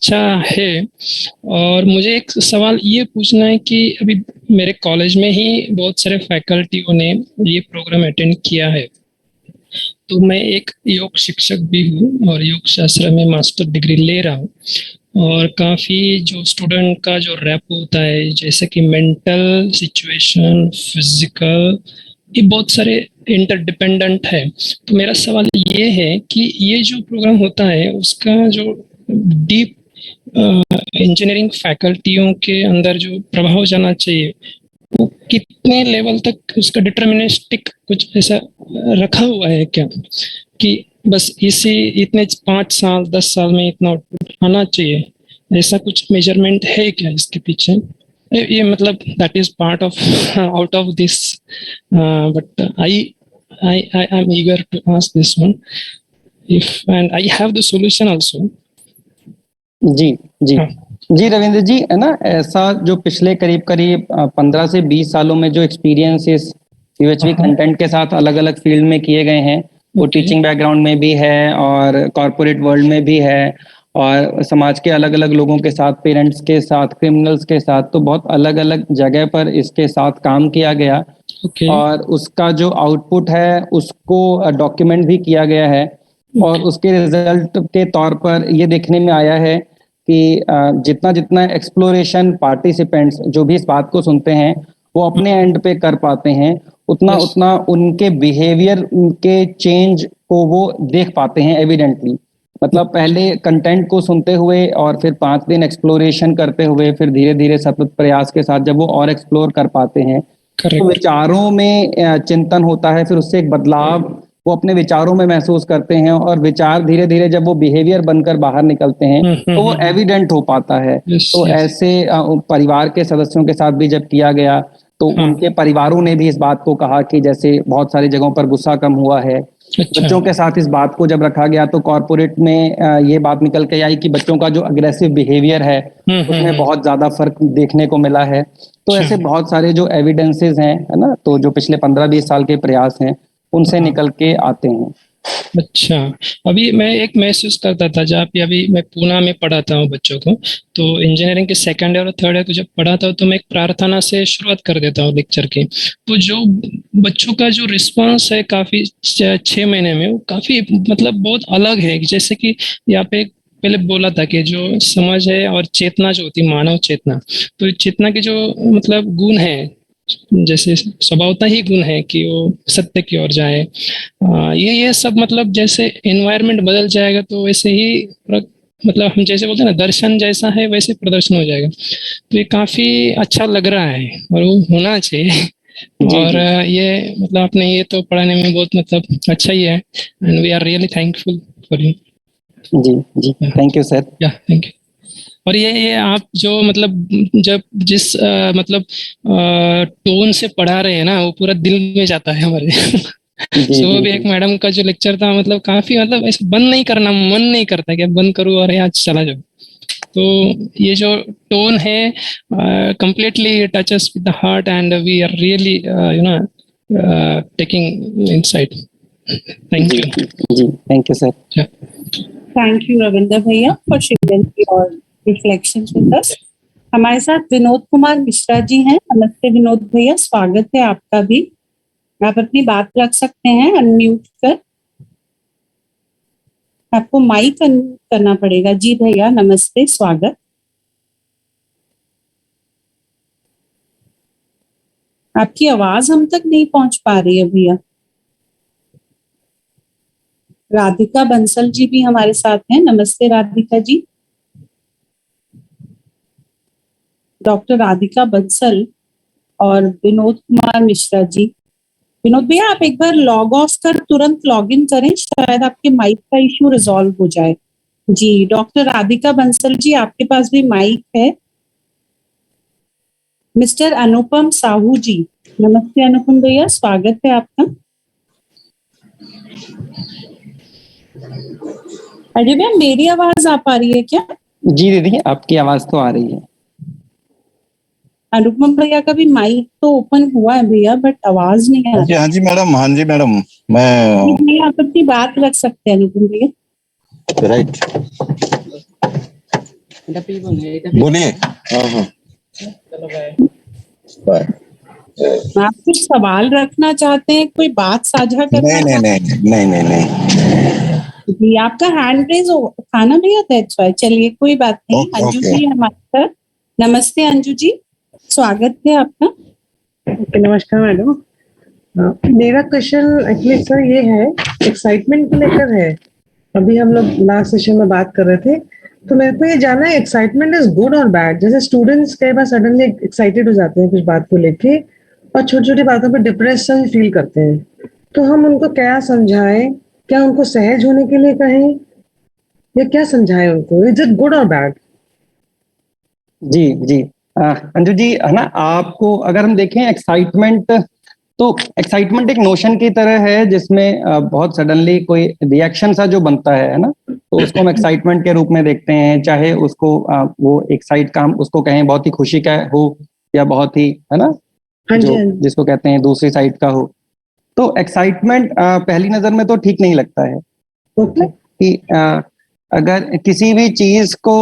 अच्छा है। और मुझे एक सवाल ये पूछना है कि अभी मेरे कॉलेज में ही बहुत सारे फैकल्टियों ने ये प्रोग्राम अटेंड किया है। तो मैं एक योग शिक्षक भी हूँ और योग शास्त्र में मास्टर डिग्री ले रहा हूँ। और काफ़ी जो स्टूडेंट का जो रैप होता है, जैसे कि मेंटल सिचुएशन, फिजिकल, ये बहुत सारे इंटरडिपेंडेंट है। तो मेरा सवाल ये है कि ये जो प्रोग्राम होता है उसका जो डीप इंजीनियरिंग फैकल्टियों के अंदर जो प्रभाव जाना चाहिए, वो कितने लेवल तक उसका डिटर्मिनिस्टिक कुछ ऐसा रखा हुआ है क्या, कि बस इसी इतने 5 साल 10 साल में इतना आउटपुट आना चाहिए, ऐसा कुछ मेजरमेंट है क्या इसके पीछे? ये मतलब that is part of out of this, but I am eager to ask this one if and I have the solution also. जी जी जी रविंद्र जी, है ना, ऐसा जो पिछले करीब करीब 15 से 20 सालों में जो एक्सपीरियंसेस यूएचवी कंटेंट के साथ अलग अलग फील्ड में किए गए हैं, वो टीचिंग बैकग्राउंड में भी है और कॉरपोरेट वर्ल्ड में भी है और समाज के अलग अलग लोगों के साथ, पेरेंट्स के साथ, क्रिमिनल्स के साथ, तो बहुत अलग अलग जगह पर इसके साथ काम किया गया। और उसका जो आउटपुट है उसको डॉक्यूमेंट भी किया गया है। और उसके रिजल्ट के तौर पर ये देखने में आया है कि जितना जितना एक्सप्लोरेशन पार्टिसिपेंट्स जो भी इस बात को सुनते हैं वो अपने एंड पे कर पाते हैं, उतना उतना उनके बिहेवियर, उनके चेंज को वो देख पाते हैं एविडेंटली। मतलब पहले कंटेंट को सुनते हुए और फिर 5 दिन एक्सप्लोरेशन करते हुए फिर धीरे धीरे सतत प्रयास के साथ जब वो और एक्सप्लोर कर पाते हैं तो विचारों में चिंतन होता है, फिर उससे एक बदलाव वो अपने विचारों में महसूस करते हैं और विचार धीरे धीरे जब वो बिहेवियर बनकर बाहर निकलते हैं तो वो एविडेंट हो पाता है। तो ऐसे परिवार के सदस्यों के साथ भी जब किया गया तो उनके परिवारों ने भी इस बात को कहा कि जैसे बहुत सारी जगहों पर गुस्सा कम हुआ है। बच्चों के साथ इस बात को जब रखा गया तो कॉर्पोरेट में ये बात निकल के आई कि बच्चों का जो अग्रेसिव बिहेवियर है उसमें बहुत ज्यादा फर्क देखने को मिला है। तो ऐसे बहुत सारे जो एविडेंसेस हैं, है ना, तो जो पिछले 15-20 साल के प्रयास हैं उनसे निकल के आते हैं। अच्छा, अभी मैं एक महसूस करता था जहाँ पे अभी मैं पूना में पढ़ाता हूँ बच्चों को, तो इंजीनियरिंग के सेकंड ईयर और थर्ड ईयर को जब पढ़ाता हूँ तो मैं एक प्रार्थना से शुरुआत कर देता हूँ लेक्चर की। तो जो बच्चों का जो रिस्पांस है काफी 6 महीने में, वो काफी मतलब बहुत अलग है। जैसे कि यहाँ पे पहले बोला था कि जो समझ है और चेतना जो होती है, मानव चेतना, तो चेतना के जो मतलब गुण है, जैसे स्वभावता ही गुण है कि वो सत्य की ओर जाए, ये सब मतलब जैसे एनवायरनमेंट बदल जाएगा तो वैसे ही मतलब हम जैसे बोलते हैं ना, दर्शन जैसा है वैसे प्रदर्शन हो जाएगा। तो ये काफी अच्छा लग रहा है और वो होना चाहिए। और ये मतलब आपने ये तो पढ़ाने में बहुत मतलब अच्छा ही है and we are really thankful for you. जी जी, थैंक यू सर। या थैंक यू। और ये आप जो मतलब जब जिस मतलब टोन से पढ़ा रहे हैं ना, वो पूरा दिल में जाता है हमारे। सुबह भी एक मैडम का जो लेक्चर था, मतलब काफी मतलब ऐसे बंद नहीं करना, मन नहीं करता कि बंद करूँ और यहाँ चला जाऊँ। तो ये जो टोन है completely touches with the heart and we are really you know taking insight. Thank you जी, thank you sir. Thank you Ravindra भैया for sharing your reflections with us. हमारे साथ विनोद कुमार मिश्रा जी हैं। नमस्ते विनोद भैया, स्वागत है आपका भी। आप अपनी बात रख सकते हैं अनम्यूट कर, आपको माइक अनम्यूट करना पड़ेगा। जी भैया नमस्ते, स्वागत। आपकी आवाज हम तक नहीं पहुंच पा रही है भैया। राधिका बंसल जी भी हमारे साथ हैं। नमस्ते राधिका जी। डॉक्टर राधिका बंसल और विनोद कुमार मिश्रा जी। विनोद भैया आप एक बार लॉग ऑफ कर तुरंत लॉग इन करें, शायद आपके माइक का इश्यू रिजॉल्व हो जाए। जी डॉक्टर राधिका बंसल जी, आपके पास भी माइक है। मिस्टर अनुपम साहू जी, नमस्ते अनुपम भैया, स्वागत है आपका। अजय भैया मेरी आवाज आ पा रही है क्या? जी दीदी, आपकी आवाज तो आ रही है। अनुपम भैया का भी माइक तो ओपन हुआ है भैया, बट आवाज नहीं आ रही। हाँ जी मैडम, हाँ जी मैडम, मैं आप अपनी बात रख सकते हैं अनुपम भैया। राइट। बोलिए। हाँ हाँ। बाय। आप कुछ सवाल रखना चाहते हैं, कोई बात साझा करना नहीं नहीं चाहते नहीं नहीं नहीं नहीं। हैं जी? आपका हैंड रेज था ना भैया, दैट्स व्हाई। चलिए कोई बात नहीं। Okay Anju okay. जी हमारे साथ। नमस्ते अंजू जी, स्वागत है आपका। ओके, नमस्कार मैडम। मेरा क्वेश्चन एक्चुअली सर ये है, एक्साइटमेंट को लेकर है। अभी हम लोग लास्ट सेशन में बात कर रहे थे, तो मेरे को ये जानना है एक्साइटमेंट इज गुड और बैड। जैसे स्टूडेंट्स कई बार सडनली एक्साइटेड हो जाते हैं कुछ बात को लेके और छोटी छोटी बातों पे डिप्रेशन फील करते हैं, तो हम उनको क्या समझाएं? क्या उनको सहज होने के लिए कहें या क्या समझाएं उनको? इज इट गुड और बैड? जी जी। अंजू जी, है ना, आपको अगर हम देखें एक्साइटमेंट, तो एक्साइटमेंट एक नोशन की तरह है जिसमें बहुत सडनली कोई रिएक्शन सा जो बनता है ना, तो उसको हम एक्साइटमेंट के रूप में देखते हैं। चाहे उसको वो एक्साइट का हम उसको कहें बहुत ही खुशी का हो या बहुत ही, है ना, हाँ जी, जो हाँ जी। जिसको कहते हैं दूसरी साइड का हो। तो एक्साइटमेंट पहली नजर में तो ठीक नहीं लगता है ओके। कि अगर किसी भी चीज को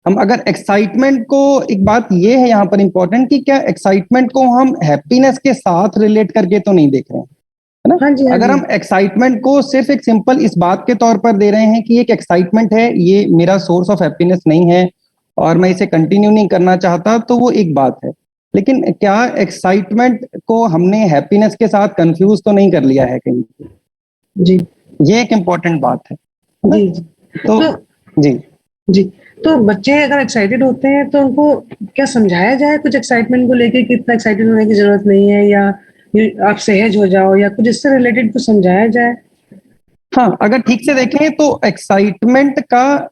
हम अगर एक्साइटमेंट को, एक बात ये है यहाँ पर इंपॉर्टेंट कि क्या एक्साइटमेंट को हम हैप्पीनेस के साथ रिलेट करके तो नहीं देख रहे हैं, है ना। हाँ जी, हाँ अगर जी। हम एक्साइटमेंट को सिर्फ एक सिंपल इस बात के तौर पर दे रहे हैं कि एक एक्साइटमेंट है, ये मेरा सोर्स ऑफ हैप्पीनेस नहीं है और मैं इसे कंटिन्यू नहीं करना चाहता, तो वो एक बात है। लेकिन क्या एक्साइटमेंट को हमने हैप्पीनेस के साथ कंफ्यूज तो नहीं कर लिया है कहीं? जी ये एक इम्पोर्टेंट बात है ना? जी जी। तो जी जी, तो बच्चे अगर एक्साइटेड होते हैं तो उनको क्या समझाया जाए कुछ एक्साइटमेंट को लेके कि इतना एक्साइटेड होने की जरूरत नहीं है, या आप सहज हो जाओ, या कुछ इससे रिलेटेड कुछ समझाया जाए? हाँ, अगर ठीक से देखें तो एक्साइटमेंट का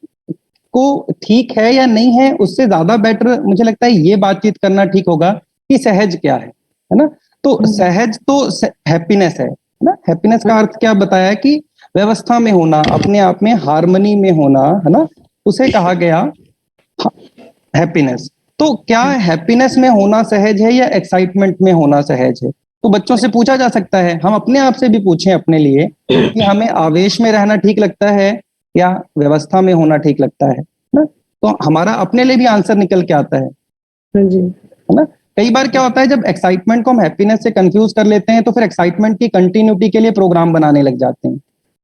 को ठीक है या नहीं है, उससे ज्यादा बेटर मुझे लगता है ये बातचीत करना ठीक होगा कि सहज क्या है ना। तो सहज तो हैप्पीनेस है ना। हैप्पीनेस का अर्थ क्या बताया कि व्यवस्था में होना, अपने आप में हार्मनी में होना, है ना, उसे कहा गया हैप्पीनेस। तो क्या हैप्पीनेस में होना सहज है या एक्साइटमेंट में होना सहज है? तो बच्चों से पूछा जा सकता है, हम अपने आप से भी पूछें अपने लिए कि हमें आवेश में रहना ठीक लगता है या व्यवस्था में होना ठीक लगता है ना। तो हमारा अपने लिए भी आंसर निकल के आता हाँ जी। है ना। कई बार क्या होता है, जब एक्साइटमेंट को हम हैप्पीनेस से कंफ्यूज कर लेते हैं तो फिर एक्साइटमेंट की कंटिन्यूटी के लिए प्रोग्राम बनाने लग जाते हैं।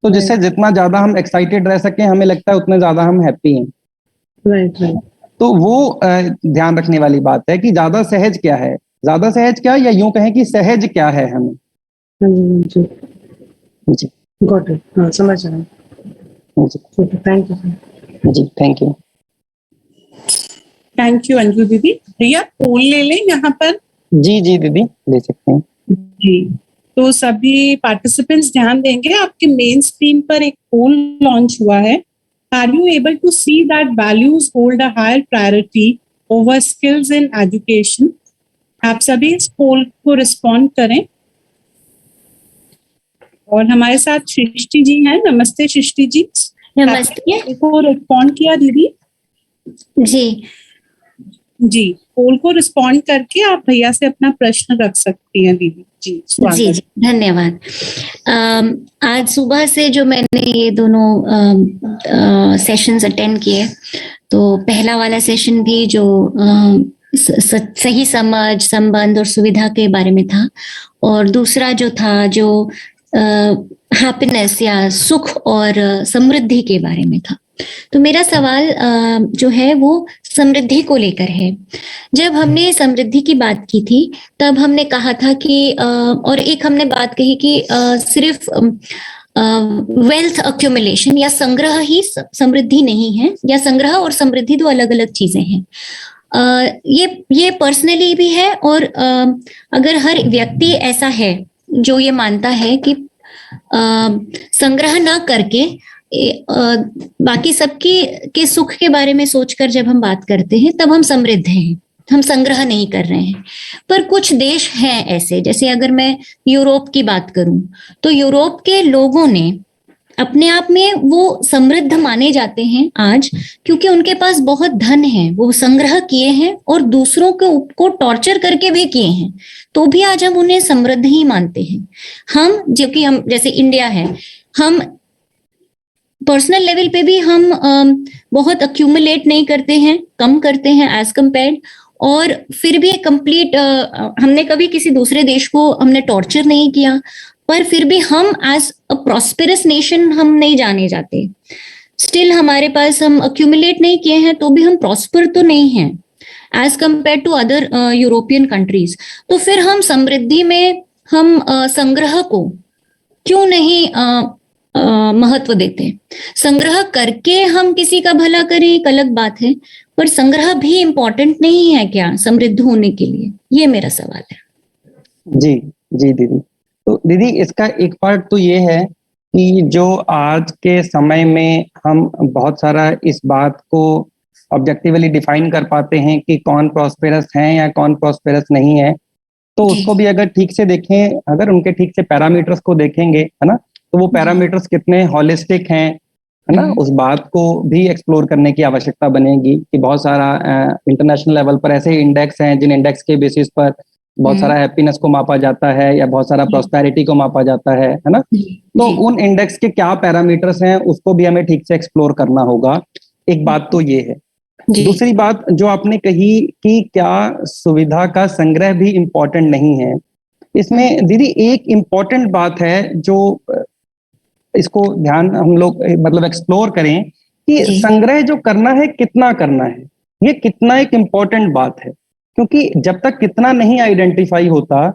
तो जिससे जितना ज्यादा हम एक्साइटेड रह सके, हमें लगता है उतने ज्यादा हम हैप्पी हैं। Right right. तो वो ध्यान रखने वाली बात है कि ज्यादा सहज क्या है, ज्यादा सहज क्या, या यूं कहें कि सहज क्या है हमें। हाँ जी जी जी गॉट इट। हाँ, समझ रहा हूँ। जी ओके, थैंक यू। जी, thank you. Thank you Anju दीदी। भैया पोल ले लें यहाँ पर। जी जी दीदी, ले सकते हैं। जी, तो सभी पार्टिसिपेंट्स ध्यान देंगे, आपके मेन स्क्रीन पर एक पोल लॉन्च हुआ है। Are you able to see that values hold a higher priority over skills in education? आप सभी इस पोल को रिस्पॉन्ड करें। और हमारे साथ सृष्टि जी हैं। नमस्ते सृष्टि जी। नमस्ते। को रिस्पॉन्ड किया दीदी? जी जी, पोल को रिस्पॉन्ड करके आप भैया से अपना प्रश्न रख सकती हैं दीदी। जी स्वागत। जी धन्यवाद। आज सुबह से जो मैंने ये दोनों सेशंस अटेंड किए, तो पहला वाला सेशन भी जो सही समझ, संबंध और सुविधा के बारे में था, और दूसरा जो था जो हैप्पीनेस या सुख और समृद्धि के बारे में था। तो मेरा सवाल जो है वो समृद्धि को लेकर है। जब हमने समृद्धि की बात की थी तब हमने कहा था कि और एक हमने बात कही कि सिर्फ वेल्थ अक्यूमुलेशन या संग्रह ही समृद्धि नहीं है, या संग्रह और समृद्धि दो अलग अलग चीजें हैं। ये पर्सनली भी है, और अगर हर व्यक्ति ऐसा है जो ये मानता है कि संग्रह ना करके बाकी सबकी के सुख के बारे में सोचकर जब हम बात करते हैं तब हम समृद्ध हैं, हम संग्रह नहीं कर रहे हैं। पर कुछ देश हैं ऐसे, जैसे अगर मैं यूरोप की बात करूं तो यूरोप के लोगों ने अपने आप में वो समृद्ध माने जाते हैं आज, क्योंकि उनके पास बहुत धन है, वो संग्रह किए हैं और दूसरों को टॉर्चर करके भी किए हैं, तो भी आज हम उन्हें समृद्ध ही मानते हैं। हम जो कि हम जैसे इंडिया है, हम पर्सनल लेवल पे भी हम बहुत अक्यूमुलेट नहीं करते हैं, कम करते हैं एज कम्पेयर्ड, और फिर भी कंप्लीट हमने कभी किसी दूसरे देश को हमने टॉर्चर नहीं किया, पर फिर भी हम एज अ प्रॉस्पेरस नेशन हम नहीं जाने जाते। स्टिल हमारे पास हम अक्यूमुलेट नहीं किए हैं तो भी हम प्रॉस्पर तो नहीं हैं as compare to other European countries. तो फिर हम समृद्धि में हम संग्रह को क्यों नहीं महत्व देते? संग्रह करके हम किसी का भला करें एक अलग बात है, पर संग्रह भी इम्पोर्टेंट नहीं है क्या समृद्ध होने के लिए? ये मेरा सवाल है। जी जी दीदी। तो दीदी इसका एक पार्ट तो ये है कि जो आज के समय में हम बहुत सारा इस बात को ऑब्जेक्टिवली डिफाइन कर पाते हैं कि कौन प्रॉस्पेरस है या कौन प्रॉस्पेरस नहीं है, तो जी। उसको भी अगर ठीक से देखें, अगर उनके ठीक से पैरामीटर्स को देखेंगे, है ना, तो वो पैरामीटर्स कितने हॉलिस्टिक हैं, है ना, उस बात को भी एक्सप्लोर करने की आवश्यकता बनेगी कि बहुत सारा इंटरनेशनल लेवल पर ऐसे इंडेक्स हैं जिन इंडेक्स के बेसिस पर बहुत सारा हैप्पीनेस को मापा जाता है या बहुत सारा प्रॉस्पेरिटी को मापा जाता है ना। तो उन इंडेक्स के क्या पैरामीटर्स हैं उसको भी हमें ठीक से एक्सप्लोर करना होगा। एक बात तो ये है। दूसरी बात जो आपने कही कि क्या सुविधा का संग्रह भी इम्पोर्टेंट नहीं है, इसमें दीदी एक इम्पोर्टेंट बात है जो इसको ध्यान हम लोग मतलब एक्सप्लोर करें कि संग्रह जो करना है कितना करना है, ये कितना एक इम्पोर्टेंट बात है, क्योंकि जब तक कितना नहीं आइडेंटिफाई होता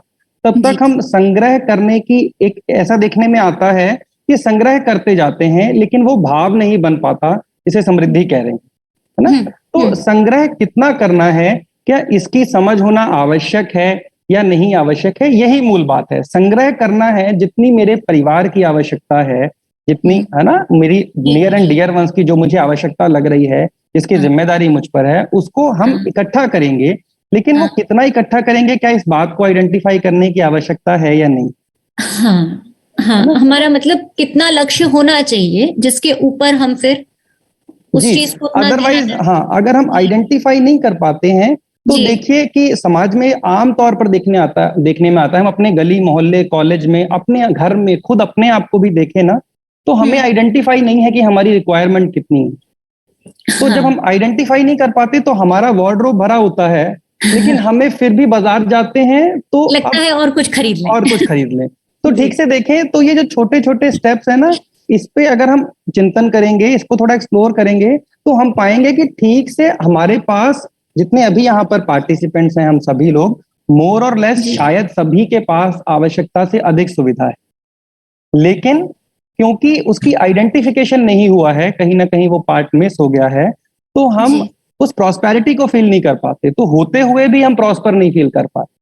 तब तक हम संग्रह करने की एक ऐसा देखने में आता है कि संग्रह करते जाते हैं लेकिन वो भाव नहीं बन पाता, इसे समृद्धि कह रहे हैं, है ना। तो संग्रह कितना करना है, क्या इसकी समझ होना आवश्यक है या नहीं आवश्यक है, यही मूल बात है। संग्रह करना है जितनी मेरे परिवार की आवश्यकता है, जितनी, है ना, मेरी नियर एंड डियर वंस की जो मुझे आवश्यकता लग रही है, जिसकी जिम्मेदारी मुझ पर है, उसको हम इकट्ठा करेंगे। लेकिन वो कितना इकट्ठा करेंगे, क्या इस बात को आइडेंटिफाई करने की आवश्यकता है या नहीं? हाँ, हमारा मतलब कितना लक्ष्य होना चाहिए जिसके ऊपर हम फिर उस चीज को अदरवाइज हाँ, अगर हम आइडेंटिफाई नहीं कर पाते हैं तो देखिए कि समाज में आम तौर पर देखने में आता है, हम अपने गली मोहल्ले कॉलेज में अपने घर में खुद अपने आप को भी देखें ना, तो हमें आइडेंटिफाई नहीं है कि हमारी रिक्वायरमेंट कितनी है। तो जब हम आइडेंटिफाई नहीं कर पाते तो हमारा वार्डरोब भरा होता है, लेकिन हमें फिर भी बाजार जाते हैं तो लगता है और कुछ खरीद लें। तो ठीक से देखें तो ये जो छोटे छोटे स्टेप्स है ना, इस पे अगर हम चिंतन करेंगे, इसको थोड़ा एक्सप्लोर करेंगे, तो हम पाएंगे कि ठीक से हमारे पास जितने अभी यहाँ पर पार्टिसिपेंट्स हैं, हम सभी लोग मोर और लेस शायद सभी के पास आवश्यकता से अधिक सुविधा है, लेकिन क्योंकि उसकी आइडेंटिफिकेशन नहीं हुआ है, कहीं ना कहीं वो पार्ट मिस हो गया है, तो हम उस प्रॉस्पेरिटी को फील नहीं कर पाते, तो होते हुए भी हम प्रॉस्पर नहीं फील कर पाते।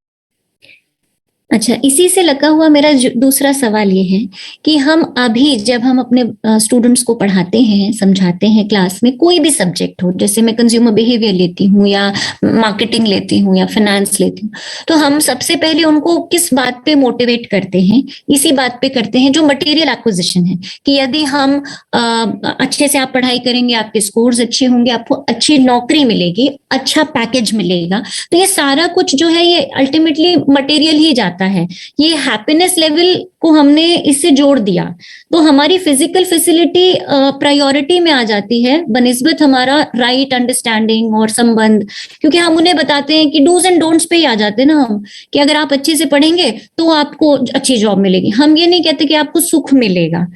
अच्छा, इसी से लगा हुआ मेरा दूसरा सवाल ये है कि हम अभी जब हम अपने स्टूडेंट्स को पढ़ाते हैं, समझाते हैं क्लास में, कोई भी सब्जेक्ट हो, जैसे मैं कंज्यूमर बिहेवियर लेती हूँ या मार्केटिंग लेती हूँ या फाइनेंस लेती हूँ, तो हम सबसे पहले उनको किस बात पे मोटिवेट करते हैं? इसी बात पे करते हैं जो मटेरियल एक्विजिशन है, कि यदि हम अच्छे से आप पढ़ाई करेंगे, आपके स्कोर्स अच्छे होंगे, आपको अच्छी नौकरी मिलेगी, अच्छा पैकेज मिलेगा, तो ये सारा कुछ जो है ये अल्टीमेटली मटेरियल ही जाता है। ये हैप्पीनेस लेवल को हमने इससे जोड़ दिया, तो हमारी फिजिकल फैसिलिटी प्रायोरिटी में आ जाती है बनिस्बत हमारा राइट अंडरस्टैंडिंग और संबंध, क्योंकि हम उन्हें बताते हैं कि डूज एंड डोंट्स पे ही आ जाते हैं ना हम, कि अगर आप अच्छे से पढ़ेंगे तो आपको अच्छी जॉब मिलेगी। हम ये नहीं कहते कि आपको सुख मिलेगा।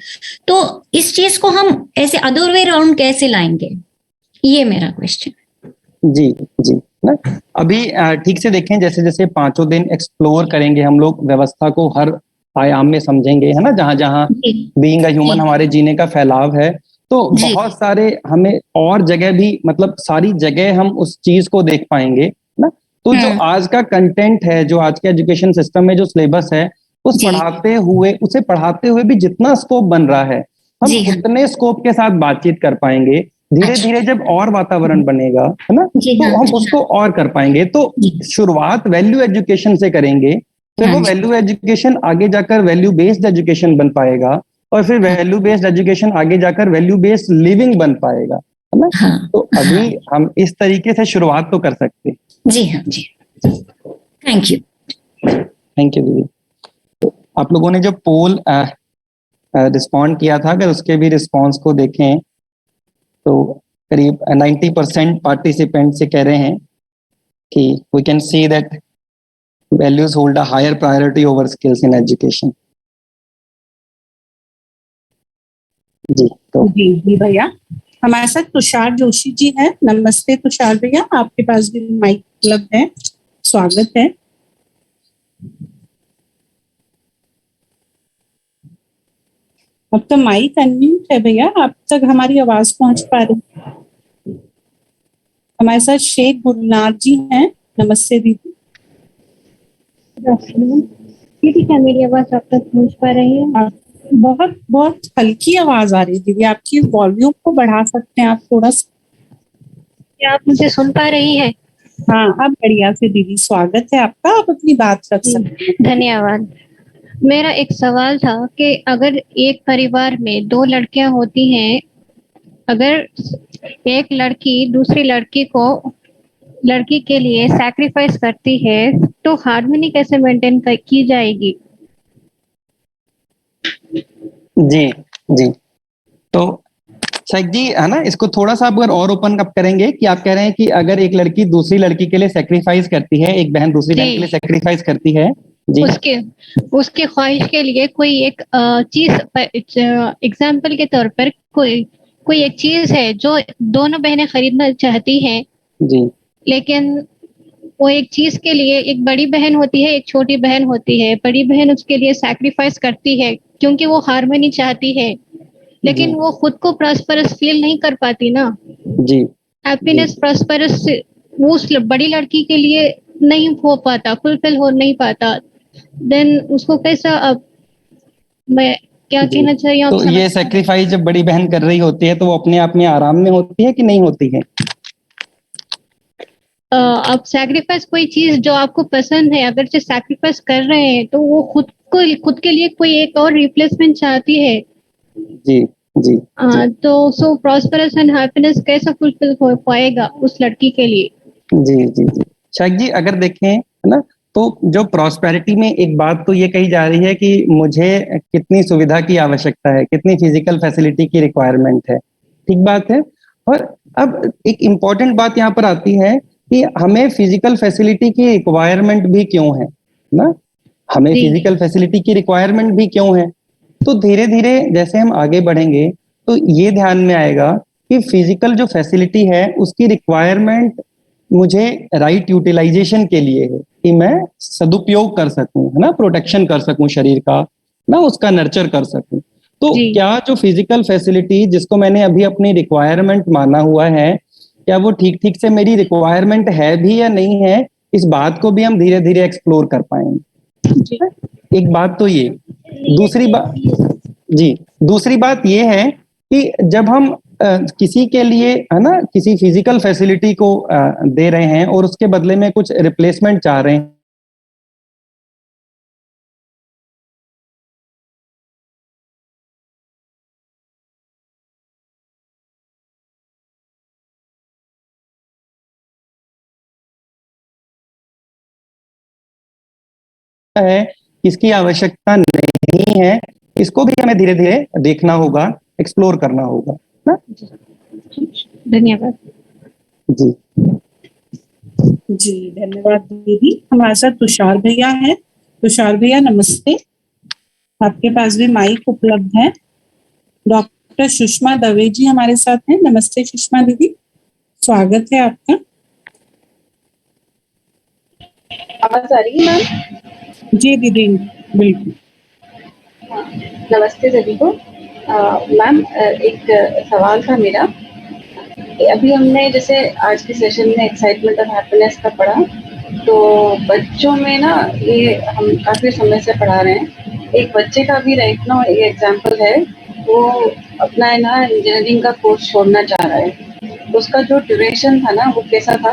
तो इस चीज को हम ऐसे अदर वे राउंड कैसे लाएंगे, ये मेरा क्वेश्चन। जी जी ना, अभी ठीक से देखें, जैसे जैसे 5 दिन एक्सप्लोर करेंगे हम लोग, व्यवस्था को हर आयाम में समझेंगे, है ना, जहां जहां बीइंग अ ह्यूमन हमारे जीने का फैलाव है, तो बहुत सारे हमें और जगह भी, मतलब सारी जगह हम उस चीज को देख पाएंगे ना। तो जो आज का कंटेंट है, जो आज के एजुकेशन सिस्टम में जो सिलेबस है, उसे पढ़ाते हुए भी जितना स्कोप बन रहा है, हम उतने स्कोप के साथ बातचीत कर पाएंगे। धीरे धीरे जब और वातावरण बनेगा, है ना, तो हम उसको और कर पाएंगे। तो शुरुआत वैल्यू एजुकेशन से करेंगे, फिर वो वैल्यू एजुकेशन आगे जाकर वैल्यू बेस्ड एजुकेशन बन पाएगा, और फिर वैल्यू बेस्ड एजुकेशन आगे जाकर वैल्यू बेस्ड लिविंग बन पाएगा, है ना। तो अभी हम इस तरीके से शुरुआत तो कर सकते हैं। जी हाँ जी, थैंक यू दीदी। तो आप लोगों ने जो पोल रिस्पॉन्ड किया था, अगर उसके भी रिस्पॉन्स को देखें तो करीब 90% पार्टिसिपेंट से कह रहे हैं कि we can see that values hold a higher priority over skills in education. जी तो जी भैया, हमारे साथ तुषार जोशी जी हैं। नमस्ते तुषार भैया, आपके पास भी माइक उपलब्ध है, स्वागत है। अब तो माइक अनम्यूट है भैया, आप तक हमारी आवाज पहुंच पा रही है? हमारे साथ शेख गुरनार जी हैं। नमस्ते दीदी। दीदी क्या मेरी आवाज आप तक पहुंच पा रही है? बहुत बहुत हल्की आवाज आ रही है दीदी, आपकी वॉल्यूम को बढ़ा सकते हैं आप थोड़ा सा? क्या आप मुझे सुन पा रही है? हाँ अब बढ़िया से दीदी, स्वागत है आपका, आप अपनी बात रख सकते हैं। धन्यवाद। मेरा एक सवाल था कि अगर एक परिवार में दो लड़कियां होती हैं, अगर एक लड़की दूसरी लड़की के लिए सैक्रिफाइस करती है तो हार्मनी कैसे मेंटेन की जाएगी? जी जी तो शेख जी है ना, इसको थोड़ा सा आप अगर और ओपन अप करेंगे कि आप कह रहे हैं कि अगर एक लड़की दूसरी लड़की के लिए सेक्रीफाइस करती है, एक बहन दूसरी बहन के लिए सेक्रीफाइस करती है जी, उसके ख्वाहिश के लिए कोई एक चीज, एग्जाम्पल के तौर पर कोई एक चीज है जो दोनों बहनें खरीदना चाहती हैं, जी लेकिन वो एक चीज के लिए एक बड़ी बहन होती है, एक छोटी बहन होती है। बड़ी बहन उसके लिए सैक्रिफाइस करती है क्योंकि वो हार्मनी चाहती है, लेकिन वो खुद को प्रॉस्परस फील नहीं कर पाती ना। जी हैप्पीनेस प्रॉस्परस वो उस बड़ी लड़की के लिए नहीं हो पाता, फुलफिल हो नहीं पाता। देन उसको कैसा, अब मैं क्या कहना चाहिए आप तो ये सेक्रीफाइस जब बड़ी बहन कर रही होती है तो वो अपने आप में आराम में होती है कि नहीं होती है? आप सैक्रिफाइस कोई चीज जो आपको पसंद है, अगर जो सैक्रिफाइस कर रहे हैं तो वो खुद के लिए कोई एक और रिप्लेसमेंट चाहती है। जी जी तो सो प्रॉस्परस एंड हैप्पीनेस कैसा फुलफिल हो पाएगा उस लड़की के लिए? जी जी जी शेख जी, अगर देखें है ना, तो जो प्रॉस्पेरिटी में एक बात तो ये कही जा रही है कि मुझे कितनी सुविधा की आवश्यकता है, कितनी फिजिकल फैसिलिटी की रिक्वायरमेंट है, ठीक बात है। और अब एक इम्पॉर्टेंट बात यहाँ पर आती है कि हमें फिजिकल फैसिलिटी की रिक्वायरमेंट भी क्यों है ना, हमें फिजिकल फैसिलिटी की रिक्वायरमेंट भी क्यों है। तो धीरे धीरे जैसे हम आगे बढ़ेंगे तो ये ध्यान में आएगा कि फिजिकल जो फैसिलिटी है उसकी रिक्वायरमेंट मुझे राइट यूटिलाइजेशन के लिए है कि मैं सदुपयोग कर सकूं, है ना, प्रोटेक्शन कर सकूं शरीर का, ना उसका नर्चर कर सकूं। तो क्या जो फिजिकल फैसिलिटी जिसको मैंने अभी अपनी रिक्वायरमेंट माना हुआ है, क्या वो ठीक ठीक से मेरी रिक्वायरमेंट है भी या नहीं है, इस बात को भी हम धीरे धीरे एक्सप्लोर कर पाएंगे। एक बात तो ये, दूसरी बात जी, दूसरी बात ये है कि जब हम किसी के लिए है ना किसी फिजिकल फैसिलिटी को दे रहे हैं और उसके बदले में कुछ रिप्लेसमेंट चाह रहे हैं, है किसकी आवश्यकता नहीं है, इसको भी हमें धीरे धीरे देखना होगा, एक्सप्लोर करना होगा ना। धन्यवाद जी जी धन्यवाद दीदी। हमारे साथ तुषार भैया हैं। तुषार भैया नमस्ते, आपके पास भी माइक उपलब्ध है। डॉक्टर सुषमा दवे जी हमारे साथ हैं। नमस्ते सुषमा दीदी, स्वागत है आपका। आवाज आ रही है मैम? जी दीदी बिल्कुल। नमस्ते सभी को। मैम एक सवाल था मेरा। अभी हमने जैसे आज के सेशन में एक्साइटमेंट और हैप्पीनेस का पढ़ा, तो बच्चों में ना ये हम काफ़ी समय से पढ़ा रहे हैं। एक बच्चे का भी राइट नाउ ये एग्जांपल है, वो अपना है ना इंजीनियरिंग का कोर्स छोड़ना चाह रहा है। उसका जो ड्यूरेशन था ना वो कैसा था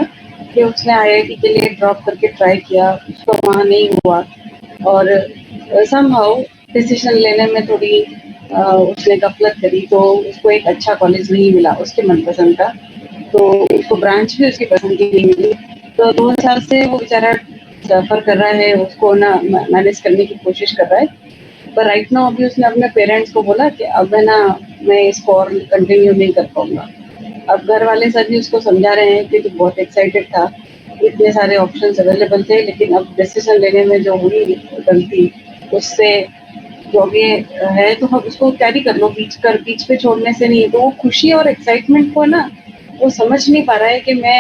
कि उसने आईआईटी के लिए ड्रॉप करके ट्राई किया, उसको वहाँ नहीं हुआ और समहाउ डिसीजन लेने में थोड़ी उसने गफलत करी, तो उसको एक अच्छा कॉलेज नहीं मिला उसके मनपसंद का, तो उसको ब्रांच भी उसकी पसंद की नहीं मिली। तो 2 साल से वो बेचारा सफ़र कर रहा है, उसको ना मैनेज करने की कोशिश कर रहा है। पर राइट नाउ अभी उसने अपने पेरेंट्स को बोला कि अब है ना मैं इसको और कंटिन्यू नहीं कर पाऊंगा। अब घर वाले सभी उसको समझा रहे हैं कि तू बहुत एक्साइटेड था, इतने सारे ऑप्शंस अवेलेबल थे, लेकिन अब डिसीजन लेने में जो हुई गलती उससे जो भी है तो हम उसको कैरी कर लो, बीच पे छोड़ने से नहीं। तो वो खुशी और एक्साइटमेंट को ना वो समझ नहीं पा रहा है कि मैं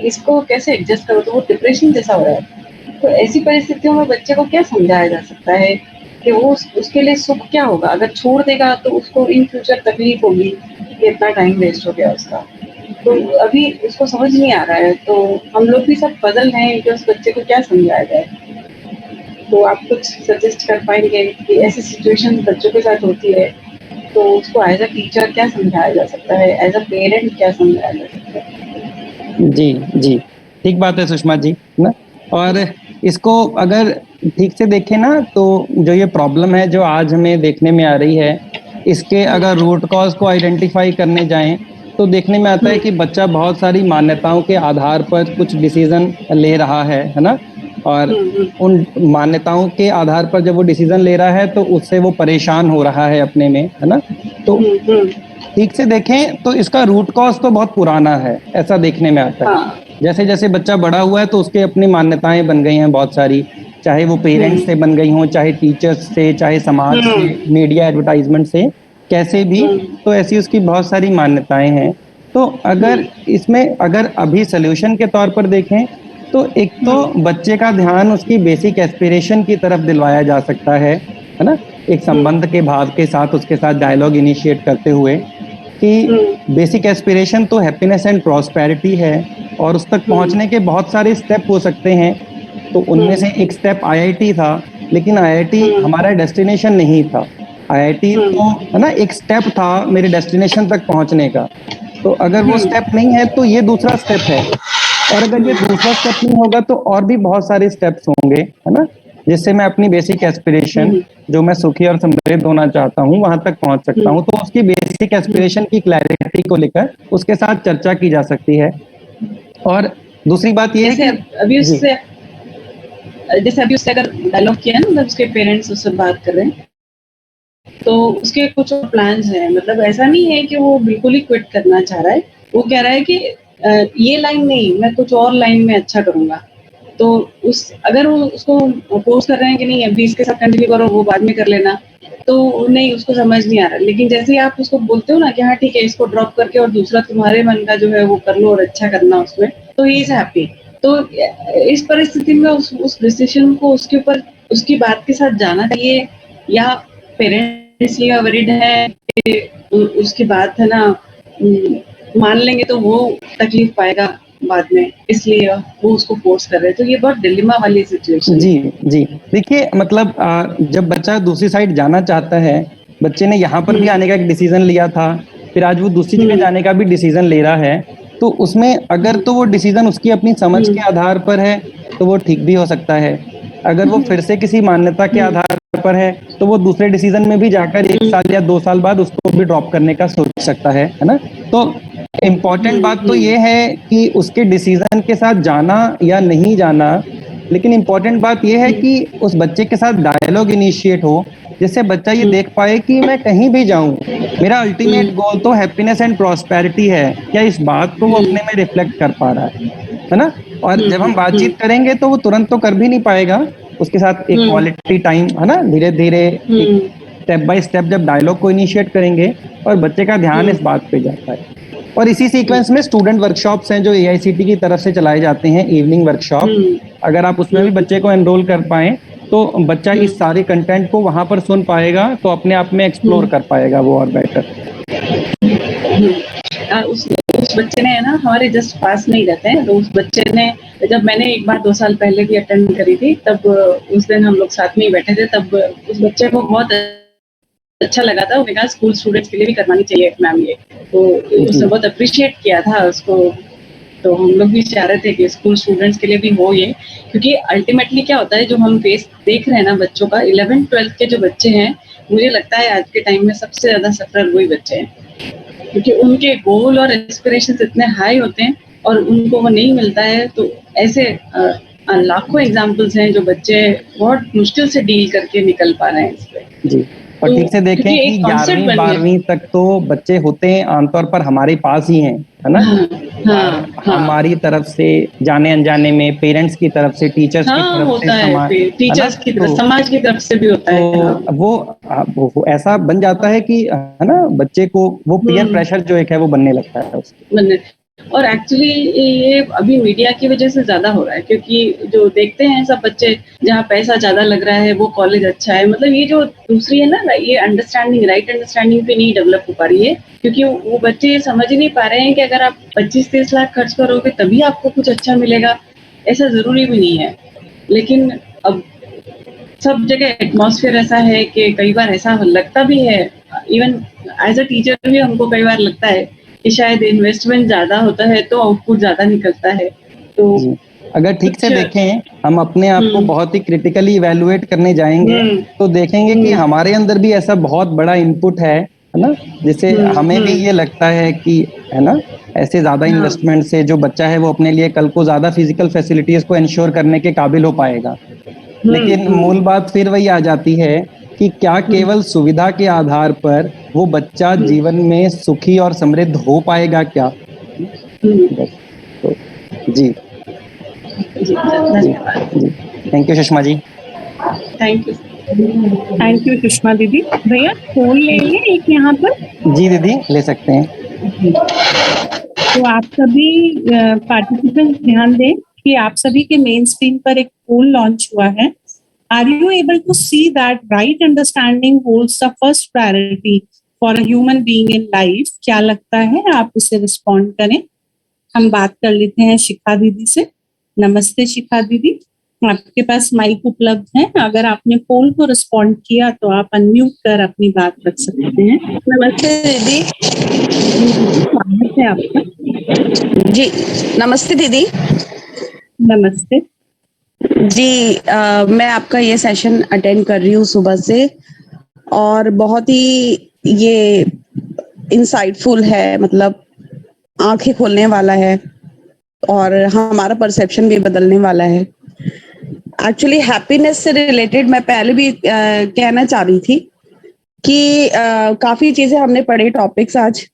इसको कैसे एडजस्ट करूँ, तो वो डिप्रेशन जैसा हो रहा है। तो ऐसी परिस्थितियों में बच्चे को क्या समझाया जा सकता है कि वो उसके लिए सुख क्या होगा? अगर छोड़ देगा तो उसको इन फ्यूचर तकलीफ होगी कि इतना टाइम वेस्ट हो गया उसका। तो अभी उसको समझ नहीं आ रहा है, तो हम लोग भी सब पजल हैं कि उस बच्चे को क्या समझाया जाए। तो आप कुछ सजेस्ट कर पाएंगे कि ऐसी सिचुएशन बच्चों के साथ होती है तो उसको एज अ टीचर क्या समझाया जा सकता है, एज अ पेरेंट क्या समझाया जा सकता है? जी जी, ठीक बात है सुषमा जी ना। और इसको अगर ठीक से देखें ना तो जो ये प्रॉब्लम है जो आज हमें देखने में आ रही है, इसके अगर रूट कॉज को आइडेंटिफाई करने जाएं तो देखने में आता है कि बच्चा बहुत सारी मान्यताओं के आधार पर कुछ डिसीजन ले रहा है ना। और उन मान्यताओं के आधार पर जब वो डिसीजन ले रहा है तो उससे वो परेशान हो रहा है अपने में, है ना। तो ठीक से देखें तो इसका रूट कॉज तो बहुत पुराना है, ऐसा देखने में आता है। जैसे जैसे बच्चा बड़ा हुआ है तो उसके अपनी मान्यताएं बन गई हैं बहुत सारी, चाहे वो पेरेंट्स से बन गई हों, चाहे टीचर्स से, चाहे समाज से, मीडिया एडवर्टाइजमेंट से, कैसे भी। तो ऐसी उसकी बहुत सारी मान्यताएं हैं। तो अगर इसमें अगर अभी सोल्यूशन के तौर पर देखें तो एक तो बच्चे का ध्यान उसकी बेसिक एस्पिरेशन की तरफ दिलवाया जा सकता है ना, एक संबंध के भाव के साथ उसके साथ डायलॉग इनिशिएट करते हुए कि बेसिक एस्पिरेशन तो हैप्पीनेस एंड प्रॉस्पेरिटी है और उस तक पहुंचने के बहुत सारे स्टेप हो सकते हैं। तो उनमें से एक स्टेप आईआईटी था, लेकिन आईआईटी हमारा डेस्टिनेशन नहीं था। आईआईटी तो है ना एक स्टेप था मेरे डेस्टिनेशन तक पहुंचने का। तो अगर वो स्टेप नहीं है तो ये दूसरा स्टेप है, और अगर ये दूसरा स्टेप नहीं होगा तो और भी बहुत सारे स्टेप्स होंगे, है ना, जिससे मैं अपनी बेसिक एस्पिरेशन जो मैं सुखी और समृद्ध होना चाहता हूँ वहां तक पहुंच सकता हूँ। तो उसकी बेसिक एस्पिरेशन की क्लैरिटी को लेकर उसके साथ चर्चा की जा सकती है। और दूसरी बात ये है अभी उससे जैसे अभी उससे अगर डायलॉग किया ना, मतलब उसके पेरेंट्स उससे बात कर रहे हैं तो उसके कुछ प्लान्स हैं। मतलब ऐसा नहीं है कि वो बिल्कुल ही क्विट करना चाह रहा है, वो कह रहा है कि ये लाइन नहीं, मैं कुछ और लाइन में अच्छा करूंगा। तो अगर वो उसको फोर्स कर रहे हैं कि नहीं अभी इसके साथ कंटिन्यू करो, वो बाद में कर लेना, तो नहीं, उसको समझ नहीं आ रहा। लेकिन जैसे ही आप उसको बोलते हो ना कि हाँ ठीक है इसको ड्रॉप करके और दूसरा तुम्हारे मन का जो है वो कर लो और अच्छा करना उसमें, तो ही इज हैप्पी। तो इस परिस्थिति में उस डिसीजन को उसके ऊपर उसकी बात के साथ जाना चाहिए, या पेरेंट्स ये वरीड है कि उसकी बात है ना मान लेंगे तो वो तकलीफ पाएगा बाद में, इसलिए वो उसको फोर्स कर रहे हैं। तो ये बहुत डिलेमा वाली सिचुएशन। जी जी, देखिए मतलब जब बच्चा दूसरी साइड जाना चाहता है, बच्चे ने यहाँ पर भी आने का एक डिसीजन लिया था, फिर आज वो दूसरी जगह जाने का भी डिसीजन ले रहा है, तो उसमें अगर तो वो डिसीजन उसकी अपनी समझ के आधार पर है तो वो ठीक भी हो सकता है। अगर वो फिर से किसी मान्यता के आधार पर है तो वो दूसरे डिसीजन में भी जाकर 1 साल या 2 साल बाद उसको भी ड्रॉप करने का सोच सकता है ना। तो इम्पोर्टेंट बात तो ये है कि उसके डिसीजन के साथ जाना या नहीं जाना, लेकिन इम्पोर्टेंट बात ये है कि उस बच्चे के साथ डायलॉग इनिशिएट हो, जिससे बच्चा ये देख पाए कि मैं कहीं भी जाऊं, मेरा अल्टीमेट गोल तो हैप्पीनेस एंड प्रॉस्पेरिटी है। क्या इस बात को वो अपने में रिफ्लेक्ट कर पा रहा है ना। और जब हम बातचीत करेंगे तो वो तुरंत तो कर भी नहीं पाएगा, उसके साथ एक क्वालिटी टाइम है ना, धीरे धीरे स्टेप बाय स्टेप जब डायलॉग को इनिशिएट करेंगे और बच्चे का ध्यान इस बात पे जाता है। और इसी सीक्वेंस में स्टूडेंट वर्कशॉप्स हैं जो AICTE की तरफ से चलाए जाते हैं, इवनिंग वर्कशॉप। अगर आप उसमें भी बच्चे को एनरोल कर पाएं तो बच्चा इस सारे कंटेंट को वहां पर सुन पाएगा, तो अपने आप में एक्सप्लोर कर पाएगा वो और बेटर। उस बच्चे ने है ना हमारे जस्ट पास में ही रहते हैं, तो उस बच्चे ने जब मैंने एक बार 2 साल पहले भी अटेंड करी थी, तब उस दिन हम लोग साथ में ही बैठे थे, तब उस बच्चे को बहुत अच्छा लगा था। उन्होंने कहा स्कूल स्टूडेंट्स के लिए भी करवानी चाहिए मैम ये, तो उसने बहुत अप्रिशिएट किया था उसको। तो हम लोग भी चाह रहे थे कि स्कूल स्टूडेंट्स के लिए भी हो ये, क्योंकि अल्टीमेटली क्या होता है जो हम फेस देख रहे हैं ना बच्चों का, 11th 12th के जो बच्चे हैं, मुझे लगता है आज के टाइम में सबसे ज्यादा सफर वही बच्चे हैं, क्योंकि उनके गोल और एस्पिरेशंस इतने हाई होते हैं और उनको वो नहीं मिलता है। तो ऐसे लाखों एग्जाम्पल्स हैं जो बच्चे बहुत मुश्किल से डील करके निकल पा रहे हैं इस पे। जी। और ठीक से देखें क्योंकि कि एक concept 11वीं बन गया। 12वीं तक तो बच्चे होते हैं आमतौर पर हमारे पास ही हैं, है ना? हाँ। हमारी तरफ से जाने अनजाने में, पेरेंट्स की तरफ से, टीचर्स की हाँ तरफ से, होता है, है ना? टीचर्स की तरफ, तो समाज की तरफ से भी होता है। हाँ। वो ऐसा बन जाता है कि, है ना, बच्चे को वो पीयर प्रेशर जो एक है वो बनने लगता है उसके। बनने और एक्चुअली ये अभी मीडिया की वजह से ज्यादा हो रहा है, क्योंकि जो देखते हैं सब बच्चे जहाँ पैसा ज्यादा लग रहा है वो कॉलेज अच्छा है, मतलब ये जो दूसरी है ना, ये अंडरस्टैंडिंग, राइट अंडरस्टैंडिंग पे नहीं डेवलप हो पा रही है, क्योंकि वो बच्चे ये समझ ही नहीं पा रहे हैं कि अगर आप 25-30 लाख खर्च करोगे तभी आपको कुछ अच्छा मिलेगा, ऐसा जरूरी भी नहीं है। लेकिन अब सब जगह एटमॉस्फेयर ऐसा है कि कई बार ऐसा लगता भी है, इवन एज अ टीचर भी हमको कई बार लगता है कि शायद इन्वेस्टमेंट ज्यादा होता है तो आउटपुट ज्यादा निकलता है। तो अगर ठीक से देखें, हम अपने आप को बहुत ही क्रिटिकली इवैल्यूएट करने जाएंगे तो देखेंगे कि हमारे अंदर भी ऐसा बहुत बड़ा इनपुट है ना, जिससे हमें भी ये लगता है कि, है ना, ऐसे ज्यादा इन्वेस्टमेंट से जो बच्चा है वो अपने लिए कल को ज्यादा फिजिकल फैसिलिटीज को इंश्योर करने के काबिल हो पाएगा। लेकिन मूल बात फिर वही आ जाती है कि क्या केवल सुविधा के आधार पर वो बच्चा जीवन में सुखी और समृद्ध हो पाएगा क्या? बस, तो जी जी, thank you Sushma ji. Thank you Sushma दीदी। भैया फोन ले लें एक यहाँ पर। जी दीदी, ले सकते हैं। तो आप सभी पार्टिसिपेंट ध्यान दें कि आप सभी के मेन स्क्रीन पर एक पोल लॉन्च हुआ है। Are you able to see that right understanding holds the first priority for a human being in life? क्या लगता है? आप इसे रिस्पॉन्ड करें। हम बात कर लेते हैं शिखा दीदी से। नमस्ते शिखा दीदी, आपके पास माइक उपलब्ध है। अगर आपने पोल को रिस्पॉन्ड किया तो आप अनम्यूट कर अपनी बात रख सकते हैं। नमस्ते दीदी। स्वागत है आपका। जी नमस्ते दीदी। नमस्ते जी। मैं आपका ये सेशन अटेंड कर रही हूँ सुबह से, और बहुत ही ये इंसाइटफुल है, मतलब आंखें खोलने वाला है और हमारा परसेप्शन भी बदलने वाला है। एक्चुअली हैप्पीनेस से रिलेटेड मैं पहले भी कहना चाह रही थी कि काफी चीजें हमने पढ़े टॉपिक्स आज।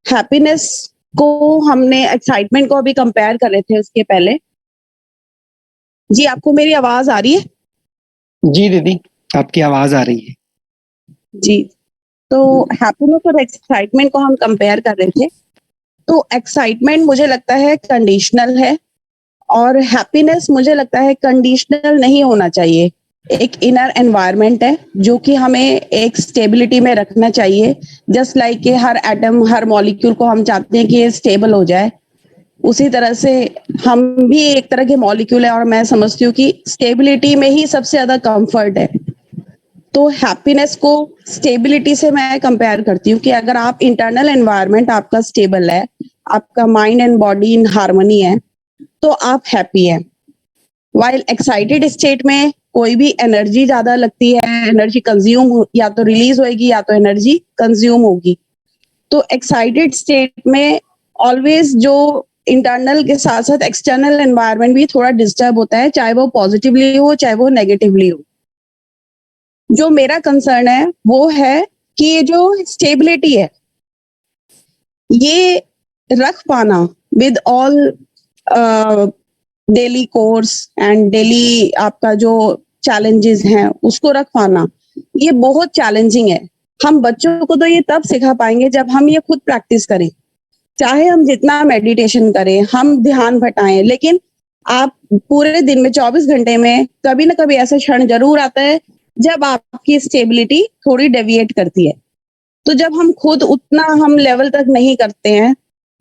हैप्पीनेस को हमने एक्साइटमेंट को अभी कंपेयर कर रहे थे उसके पहले। जी आपको मेरी आवाज आ रही है? जी दीदी, आपकी आवाज आ रही है। जी, तो हैप्पीनेस और एक्साइटमेंट को हम कंपेयर कर रहे थे। तो एक्साइटमेंट मुझे लगता है कंडीशनल है, और हैप्पीनेस मुझे लगता है कंडीशनल नहीं होना चाहिए। एक इनर एनवायरनमेंट है जो कि हमें एक स्टेबिलिटी में रखना चाहिए। जस्ट लाइक कि हर एटम, हर मॉलिक्यूल को हम चाहते हैं कि ये स्टेबल हो जाए, उसी तरह से हम भी एक तरह के मॉलिक्यूल है, और मैं समझती हूँ कि स्टेबिलिटी में ही सबसे ज्यादा कंफर्ट है। तो हैप्पीनेस को स्टेबिलिटी से मैं कंपेयर करती हूँ कि अगर आप इंटरनल एनवायरनमेंट आपका स्टेबल है, आपका mind and body in harmony है, तो आप हैप्पी हैं। वाइल एक्साइटेड स्टेट में कोई भी एनर्जी ज्यादा लगती है, एनर्जी कंज्यूम या तो रिलीज होगी या तो एनर्जी कंज्यूम होगी। तो एक्साइटेड स्टेट में ऑलवेज जो इंटरनल के साथ साथ एक्सटर्नल एनवायरनमेंट भी थोड़ा डिस्टर्ब होता है, चाहे वो पॉजिटिवली हो चाहे वो नेगेटिवली हो। जो मेरा कंसर्न है वो है कि ये जो स्टेबिलिटी है ये रख पाना with all daily course and daily आपका जो चैलेंजेस हैं उसको रख पाना, ये बहुत चैलेंजिंग है। हम बच्चों को तो ये तब सिखा पाएंगे जब हम ये खुद प्रैक्टिस करें। चाहे हम जितना मेडिटेशन करें, हम ध्यान भटाएं, लेकिन आप पूरे दिन में 24 घंटे में कभी ना कभी ऐसा क्षण जरूर आता है जब आपकी स्टेबिलिटी थोड़ी डेविएट करती है। तो जब हम खुद उतना हम लेवल तक नहीं करते हैं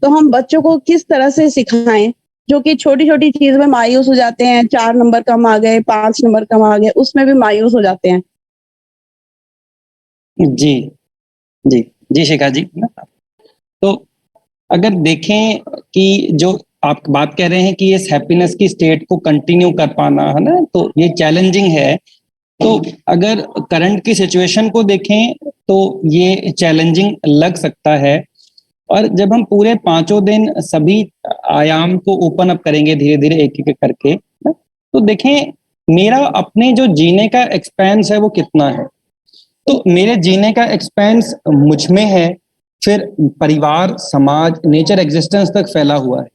तो हम बच्चों को किस तरह से सिखाएं, जो कि छोटी छोटी चीज में मायूस हो जाते हैं। 4 नंबर कम आ गए, 5 नंबर कम आ गए, उसमें भी मायूस हो जाते हैं। जी जी जी शिखा जी, तो अगर देखें कि जो आप बात कह रहे हैं कि इस हैप्पीनेस की स्टेट को कंटिन्यू कर पाना, है ना, तो ये चैलेंजिंग है। तो अगर करंट की सिचुएशन को देखें तो ये चैलेंजिंग लग सकता है। और जब हम पूरे 5 दिन सभी आयाम को ओपन अप करेंगे धीरे धीरे एक एक करके, तो देखें मेरा अपने जो जीने का एक्सपेंस है वो कितना है। तो मेरे जीने का एक्सपेंस मुझ में है, फिर परिवार, समाज, नेचर, एग्जिस्टेंस तक फैला हुआ है।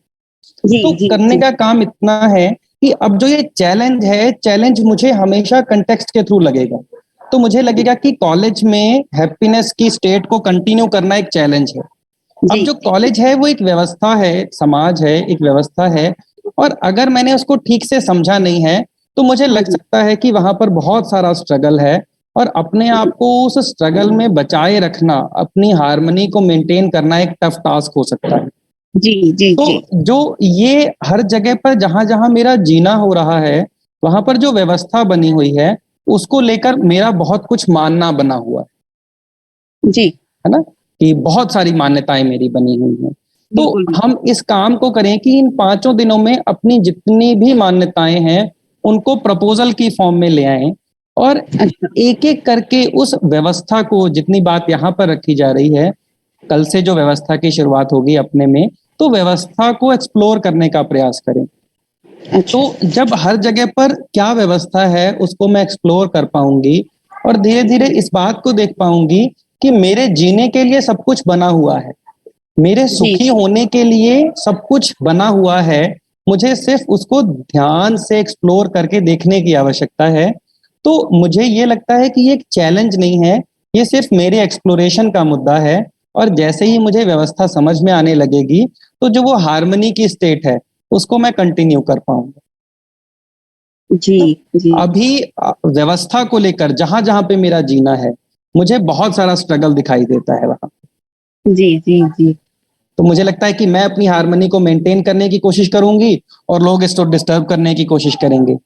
जी तो जी करने जी का काम इतना है कि अब जो ये चैलेंज है, चैलेंज मुझे हमेशा कंटेक्स्ट के थ्रू लगेगा। तो मुझे लगेगा कि कॉलेज में हैप्पीनेस की स्टेट को कंटिन्यू करना एक चैलेंज है। अब जी जो कॉलेज है वो एक व्यवस्था है, समाज है, एक व्यवस्था है, और अगर मैंने उसको ठीक से समझा नहीं है तो मुझे हाँ लग जी सकता है कि वहां पर बहुत सारा स्ट्रगल है, और अपने आप को उस स्ट्रगल में बचाए रखना, अपनी हार्मनी को मेंटेन करना एक टफ टास्क हो सकता है। जी जी तो जी जो ये हर जगह पर जहां जहां मेरा जीना हो रहा है, वहां पर जो व्यवस्था बनी हुई है उसको लेकर मेरा बहुत कुछ मानना बना हुआ जी है ना, कि बहुत सारी मान्यताएं मेरी बनी हुई हैं। तो बिल्कुल बिल्कुल। हम इस काम को करें कि इन 5 दिनों में अपनी जितनी भी मान्यताएं हैं उनको प्रपोजल की फॉर्म में ले आएं, और अच्छा एक एक करके उस व्यवस्था को, जितनी बात यहाँ पर रखी जा रही है, कल से जो व्यवस्था की शुरुआत होगी अपने में, तो व्यवस्था को एक्सप्लोर करने का प्रयास करें। तो अच्छा जब हर जगह पर क्या व्यवस्था है उसको मैं एक्सप्लोर कर पाऊंगी, और धीरे धीरे इस बात को देख पाऊंगी कि मेरे जीने के लिए सब कुछ बना हुआ है, मेरे जी सुखी होने के लिए सब कुछ बना हुआ है। मुझे सिर्फ उसको ध्यान से एक्सप्लोर करके देखने की आवश्यकता है। तो मुझे ये लगता है कि ये एक चैलेंज नहीं है, ये सिर्फ मेरे एक्सप्लोरेशन का मुद्दा है, और जैसे ही मुझे व्यवस्था समझ में आने लगेगी तो जो वो हार्मनी की स्टेट है उसको मैं कंटिन्यू कर पाऊंगा। जी जी अभी व्यवस्था को लेकर जहां जहां पे मेरा जीना है, मुझे बहुत सारा स्ट्रगल दिखाई देता है वहां। जी जी जी तो मुझे लगता है कि मैं अपनी हार्मनी को मेंटेन करने की कोशिश करूंगी, और लोग इसको डिस्टर्ब करने की कोशिश करेंगे,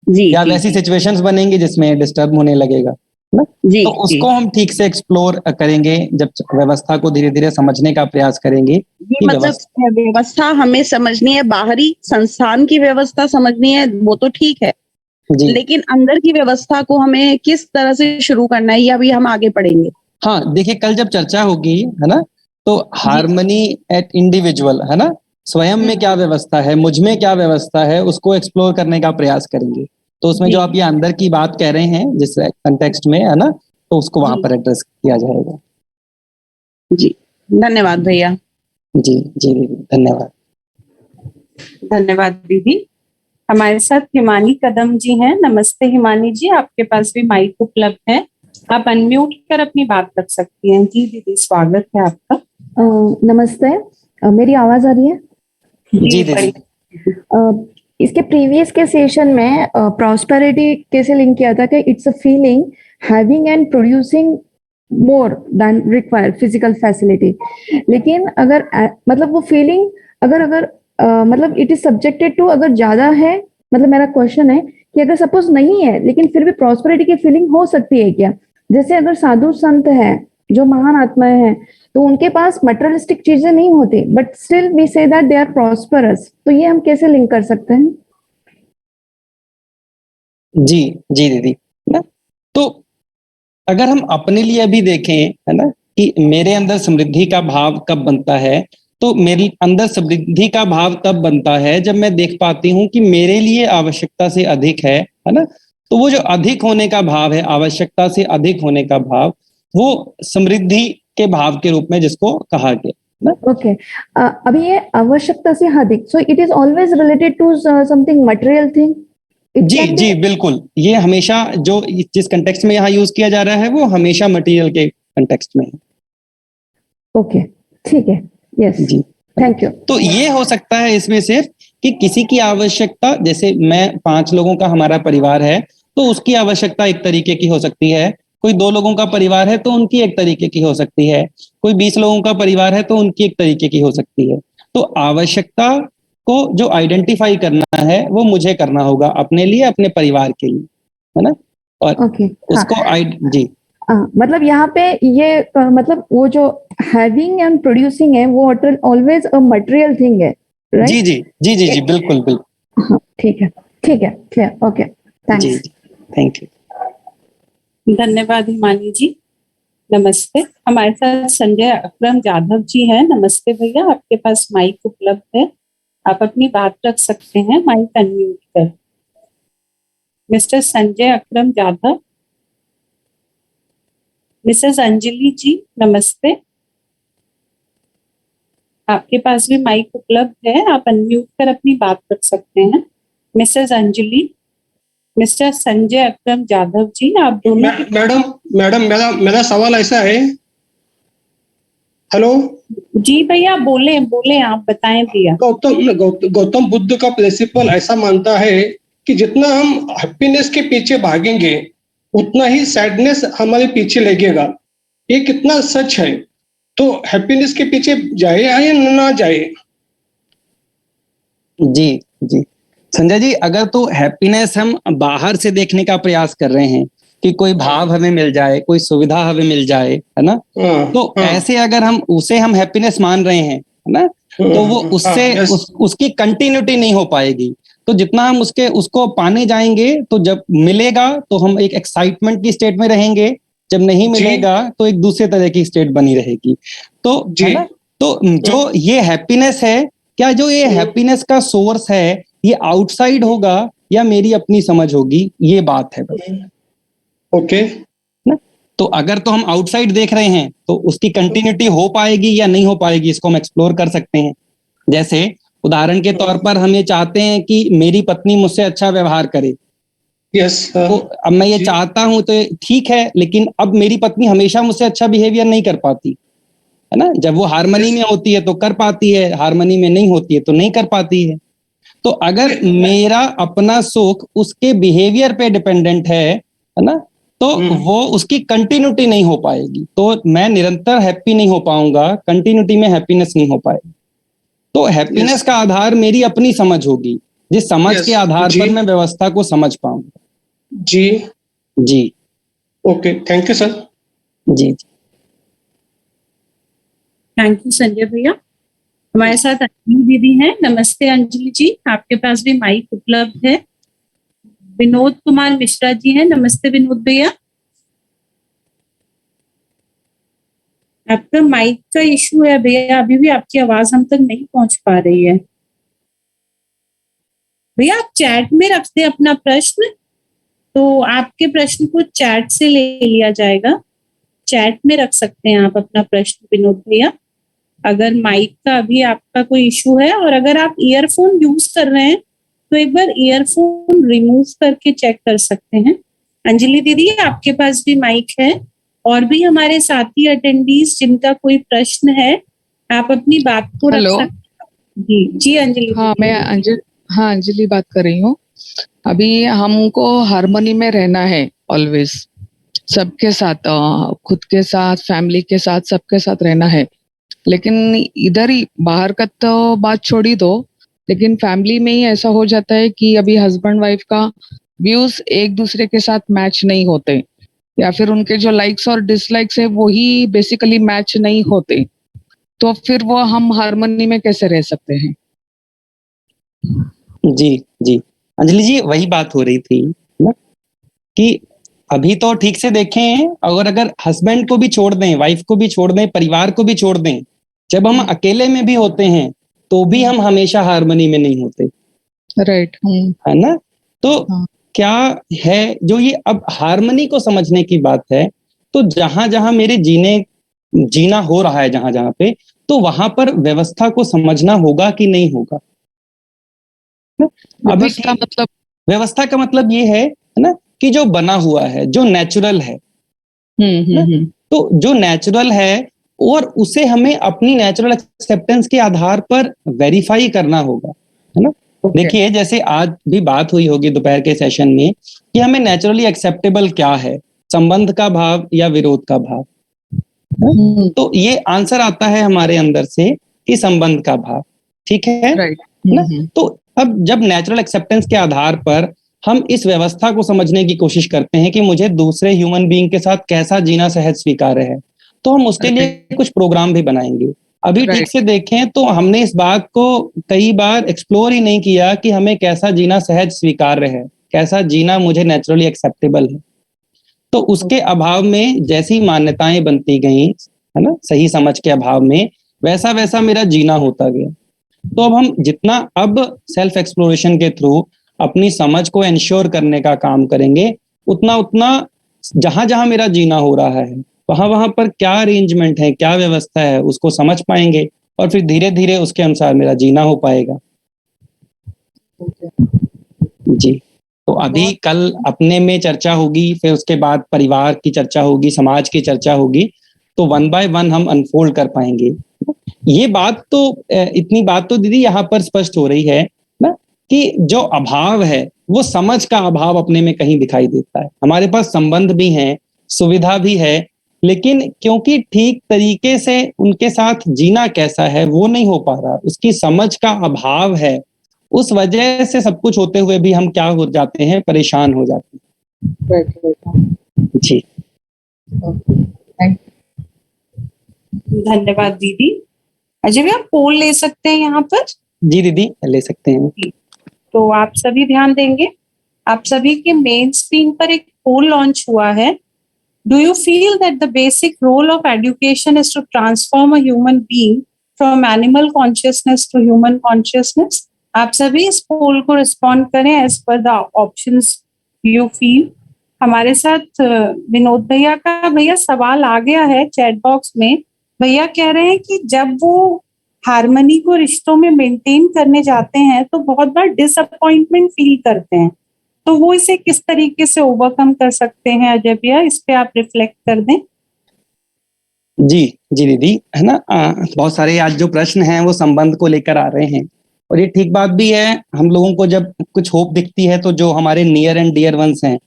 जी या जी वैसी जी सिचुएशंस बनेंगी जिसमें डिस्टर्ब होने लगेगा, है ना। जी तो जी उसको हम ठीक से एक्सप्लोर करेंगे, जब व्यवस्था को धीरे धीरे समझने का प्रयास करेंगे जी कि मतलब व्यवस्था। व्यवस्था हमें समझनी है, बाहरी संस्थान की व्यवस्था समझनी है, वो तो ठीक है, जी लेकिन अंदर की व्यवस्था को हमें किस तरह से शुरू करना है ये अभी हम आगे पढ़ेंगे। हाँ, देखिए कल जब चर्चा होगी, है ना, तो जी हार्मनी एट इंडिविजुअल, है ना, स्वयं में क्या व्यवस्था है, मुझ में क्या व्यवस्था है, उसको एक्सप्लोर करने का प्रयास करेंगे। तो उसमें जी जो आप ये अंदर की बात कह रहे हैं जिस कंटेक्स्ट में, है ना, तो उसको वहां जी पर एड्रेस किया जाएगा। जी धन्यवाद भैया। जी जी दीदी, धन्यवाद। धन्यवाद दीदी। हमारे साथ हिमानी कदम जी हैं। नमस्ते हिमानी जी, आपके पास भी माइक उपलब्ध है, आप अनम्यूट कर अपनी बात रख सकती हैं। जी दीदी, स्वागत है आपका। नमस्ते। मेरी आवाज आ रही है? जी जी दीदी। बड़ी इसके प्रीवियस के सेशन में प्रॉस्पेरिटी कैसे लिंक किया था कि it's a feeling having and producing more than required physical facility. लेकिन अगर मतलब वो फीलिंग अगर अगर मतलब इट इज सब्जेक्टेड टू, अगर ज्यादा है, मतलब मेरा क्वेश्चन है कि अगर सपोज नहीं है लेकिन फिर भी प्रॉस्पेरिटी की फीलिंग हो सकती है क्या? जैसे अगर साधु संत है जो महान आत्माएं हैं, तो उनके पास मटेरियलिस्टिक चीजें नहीं होती, but still we say that they are prosperous. तो ये हम कैसे लिंक कर सकते हैं? जी जी दीदी, है ना। तो अगर हम अपने लिए भी देखें, है ना, कि मेरे अंदर समृद्धि का भाव कब बनता है, तो मेरे अंदर समृद्धि का भाव तब बनता है जब मैं देख पाती हूँ कि मेरे लिए आवश्यकता से अधिक है ना। तो वो जो अधिक होने का भाव है, आवश्यकता से अधिक होने का भाव, वो समृद्धि के भाव के रूप में जिसको कहा गया, है ना। ओके, अभी ये आवश्यकता से अधिक, so it is always related to something material thing. It जी कैन बी। जी बिल्कुल, ये हमेशा जो जिस कंटेक्स्ट में यहाँ यूज किया जा रहा है वो हमेशा मटेरियल के कंटेक्स्ट में है। ओके, ठीक है, यस, जी, थैंक यू। तो ये हो सकता है इसमें सिर्फ कि किसी की आवश्यकता, जैसे मैं 5 लोगों का हमारा परिवार है तो उसकी आवश्यकता एक तरीके की हो सकती है, कोई 2 लोगों का परिवार है तो उनकी एक तरीके की हो सकती है, कोई 20 लोगों का परिवार है तो उनकी एक तरीके की हो सकती है। तो आवश्यकता को जो आइडेंटिफाई करना है वो मुझे करना होगा अपने लिए, अपने परिवार के लिए, है ना। और ओके, हाँ, उसको जी मतलब यहाँ पे ये मतलब वो जो हैविंग एंड प्रोड्यूसिंग है वो ऑलवेज अ मटेरियल थिंग है, जी राइट? जी जी जी जी बिल्कुल बिल्कुल। हाँ, ठीक है, ठीक है, क्लियर, ओके, जी थैंक्स। जी, थैंक यू। धन्यवाद हिमानी जी। नमस्ते। हमारे साथ संजय अकरम जाधव जी हैं। नमस्ते भैया, आपके पास माइक उपलब्ध है, आप अपनी बात रख सकते हैं, माइक अनम्यूट कर। मिस्टर संजय अकरम जाधव। मिसेस अंजलि जी नमस्ते, आपके पास भी माइक उपलब्ध है, आप अनम्यूट कर अपनी बात कर सकते हैं। मिसेस अंजलि। मिस्टर संजय अक्रम जाधव जी, आप दोनों मैडम मैडम मेरा मेरा सवाल ऐसा है। हेलो जी भैया, बोले बोले, आप बताएं भैया। गौतम बुद्ध का प्रिंसिपल ऐसा मानता है कि जितना हम हैप्पीनेस के पीछे भागेंगे उतना ही सैडनेस हमारे पीछे लगेगा। ये कितना सच है? तो हैप्पीनेस के पीछे जाए या ना जाए? जी जी संजय जी, अगर तो हैप्पीनेस हम बाहर से देखने का प्रयास कर रहे हैं कि कोई भाव हमें मिल जाए, कोई सुविधा हमें मिल जाए, है ना, तो ऐसे अगर हम उसे हम हैप्पीनेस मान रहे हैं, है ना, तो वो उससे उसकी कंटिन्यूटी नहीं हो पाएगी। तो जितना हम उसको पाने जाएंगे तो जब मिलेगा तो हम एक एक्साइटमेंट की स्टेट में रहेंगे, जब नहीं मिलेगा तो एक दूसरे तरह की स्टेट बनी रहेगी। तो है ना, तो जो ये हैप्पीनेस है, क्या जो ये हैप्पीनेस का सोर्स है ये आउटसाइड होगा या मेरी अपनी समझ होगी, ये बात है बस। ओके ना, तो अगर तो हम आउटसाइड देख रहे हैं तो उसकी कंटिन्यूटी हो पाएगी या नहीं हो पाएगी, इसको हम एक्सप्लोर कर सकते हैं। जैसे उदाहरण के तौर पर हम ये चाहते हैं कि मेरी पत्नी मुझसे अच्छा व्यवहार करे। यस। तो अब मैं ये चाहता हूं तो ठीक है, लेकिन अब मेरी पत्नी हमेशा मुझसे अच्छा बिहेवियर नहीं कर पाती, है ना। जब वो हार्मनी में होती है तो कर पाती है, हार्मनी में नहीं होती है तो नहीं कर पाती है। तो अगर मेरा अपना सुख उसके बिहेवियर पे डिपेंडेंट है ना, तो वो उसकी कंटिन्यूटी नहीं हो पाएगी, तो मैं निरंतर हैप्पी नहीं हो पाऊंगा, कंटिन्यूटी में हैप्पीनेस नहीं हो पाएगी। तो हैप्पीनेस का आधार मेरी अपनी समझ होगी, जिस समझ के आधार पर मैं व्यवस्था को समझ पाऊंगा। जी जी ओके, थैंक यू सर। जी थैंक यू संजय भैया। हमारे साथ अंजलि दीदी हैं। नमस्ते अंजलि जी, आपके पास भी माइक उपलब्ध है। विनोद कुमार मिश्रा जी हैं। नमस्ते विनोद भैया। आपका माइक का इशू है भैया, अभी भी आपकी आवाज हम तक नहीं पहुंच पा रही है। भैया आप चैट में रख दें अपना प्रश्न, तो आपके प्रश्न को चैट से ले लिया जाएगा। चैट में रख सकते हैं आप अपना प्रश्न विनोद भैया, अगर माइक का अभी आपका कोई इशू है। और अगर आप ईयरफोन यूज कर रहे हैं तो एक बार ईयरफोन रिमूव करके चेक कर सकते हैं। अंजलि दीदी आपके पास भी माइक है, और भी हमारे साथी अटेंडीज जिनका कोई प्रश्न है, आप अपनी बात को रख सकते हैं। जी जी अंजलि। हाँ मैं अंजलि बात कर रही हूँ। अभी हमको हार्मनी में रहना है ऑलवेज, सबके साथ, खुद के साथ, फैमिली के साथ, सबके साथ रहना है। लेकिन इधर ही बाहर का तो बात छोड़ ही दो, लेकिन फैमिली में ही ऐसा हो जाता है कि अभी हस्बैंड वाइफ का व्यूज एक दूसरे के साथ मैच नहीं होते, या फिर उनके जो लाइक्स और डिसलाइक्स है वो ही बेसिकली मैच नहीं होते, तो फिर वो हम हार्मनी में कैसे रह सकते हैं? जी जी अंजलि जी, वही बात हो रही थी ना कि अभी तो ठीक से देखें, अगर हस्बैंड को भी छोड़ दें, वाइफ को भी छोड़ दें, परिवार को भी छोड़ दें, जब हम अकेले में भी होते हैं तो भी हम हमेशा हार्मनी में नहीं होते। राइट। है ना। तो क्या है जो ये अब हार्मनी को समझने की बात है, तो जहां जहां मेरे जीना हो रहा है, जहां जहां पे, तो वहां पर व्यवस्था को समझना होगा कि नहीं होगा। अभी व्यवस्था का मतलब ये है ना कि जो बना हुआ है, जो नेचुरल है। तो जो नेचुरल है और उसे हमें अपनी नेचुरल एक्सेप्टेंस के आधार पर वेरीफाई करना होगा, है ना। देखिए जैसे आज भी बात हुई होगी दोपहर के सेशन में कि हमें नेचुरली एक्सेप्टेबल क्या है, संबंध का भाव या विरोध का भाव। तो ये आंसर आता है हमारे अंदर से कि संबंध का भाव, ठीक है ना। तो अब जब नेचुरल एक्सेप्टेंस के आधार पर हम इस व्यवस्था को समझने की कोशिश करते हैं कि मुझे दूसरे ह्यूमन बीइंग के साथ कैसा जीना सहज स्वीकार्य है, तो हम उसके लिए कुछ प्रोग्राम भी बनाएंगे। अभी ठीक से देखें तो हमने इस बात को कई बार एक्सप्लोर ही नहीं किया कि हमें कैसा जीना सहज स्वीकार्य है, कैसा जीना मुझे नेचुरली एक्सेप्टेबल है। तो उसके अभाव में जैसी मान्यताएं बनती गई, है ना, सही समझ के अभाव में, वैसा वैसा मेरा जीना होता गया। तो अब हम जितना अब सेल्फ एक्सप्लोरेशन के थ्रू अपनी समझ को एंश्योर करने का काम करेंगे, उतना उतना जहां जहां मेरा जीना हो रहा है वहां वहां पर क्या अरेंजमेंट है, क्या व्यवस्था है, उसको समझ पाएंगे और फिर धीरे धीरे उसके अनुसार मेरा जीना हो पाएगा। जी, तो अभी कल अपने में चर्चा होगी, फिर उसके बाद परिवार की चर्चा होगी, समाज की चर्चा होगी, तो वन बाय वन हम अनफोल्ड कर पाएंगे। ये बात तो इतनी बात तो दीदी यहाँ पर स्पष्ट हो रही है ना कि जो अभाव है वो समझ का अभाव अपने में कहीं दिखाई देता है। हमारे पास संबंध भी हैं, सुविधा भी है, लेकिन क्योंकि ठीक तरीके से उनके साथ जीना कैसा है वो नहीं हो पा रहा, उसकी समझ का अभाव है, उस वजह से सब कुछ होते हुए भी हम क्या हो जाते हैं, परेशान हो जाते हैं। जी, धन्यवाद दीदी। अजय भैया पोल ले सकते हैं यहाँ पर? जी दीदी ले सकते हैं। तो आप सभी ध्यान देंगे, आप सभी के मेन स्क्रीन पर एक पोल लॉन्च हुआ है। Do you feel that the basic role of education is to transform a human being from animal consciousness to human consciousness? आप सभी इस पोल को रिस्पॉन्ड करें as per the options you feel. हमारे साथ विनोद भैया का भैया सवाल आ गया है चैट बॉक्स में। भैया कह रहे हैं कि जब वो हार्मनी को रिश्तों में मेंटेन करने जाते हैं तो बहुत बार डिसअपॉइंटमेंट फील करते हैं, तो वो इसे किस तरीके से ओवरकम कर सकते हैं? अजय भैया इस पे आप रिफ्लेक्ट कर दें। जी जी दीदी, है ना, बहुत सारे आज जो प्रश्न हैं वो संबंध को लेकर आ रहे हैं और ये ठीक बात भी है। हम लोगों को जब कुछ होप दिखती है तो जो हमारे नियर एंड डियर वंस हैं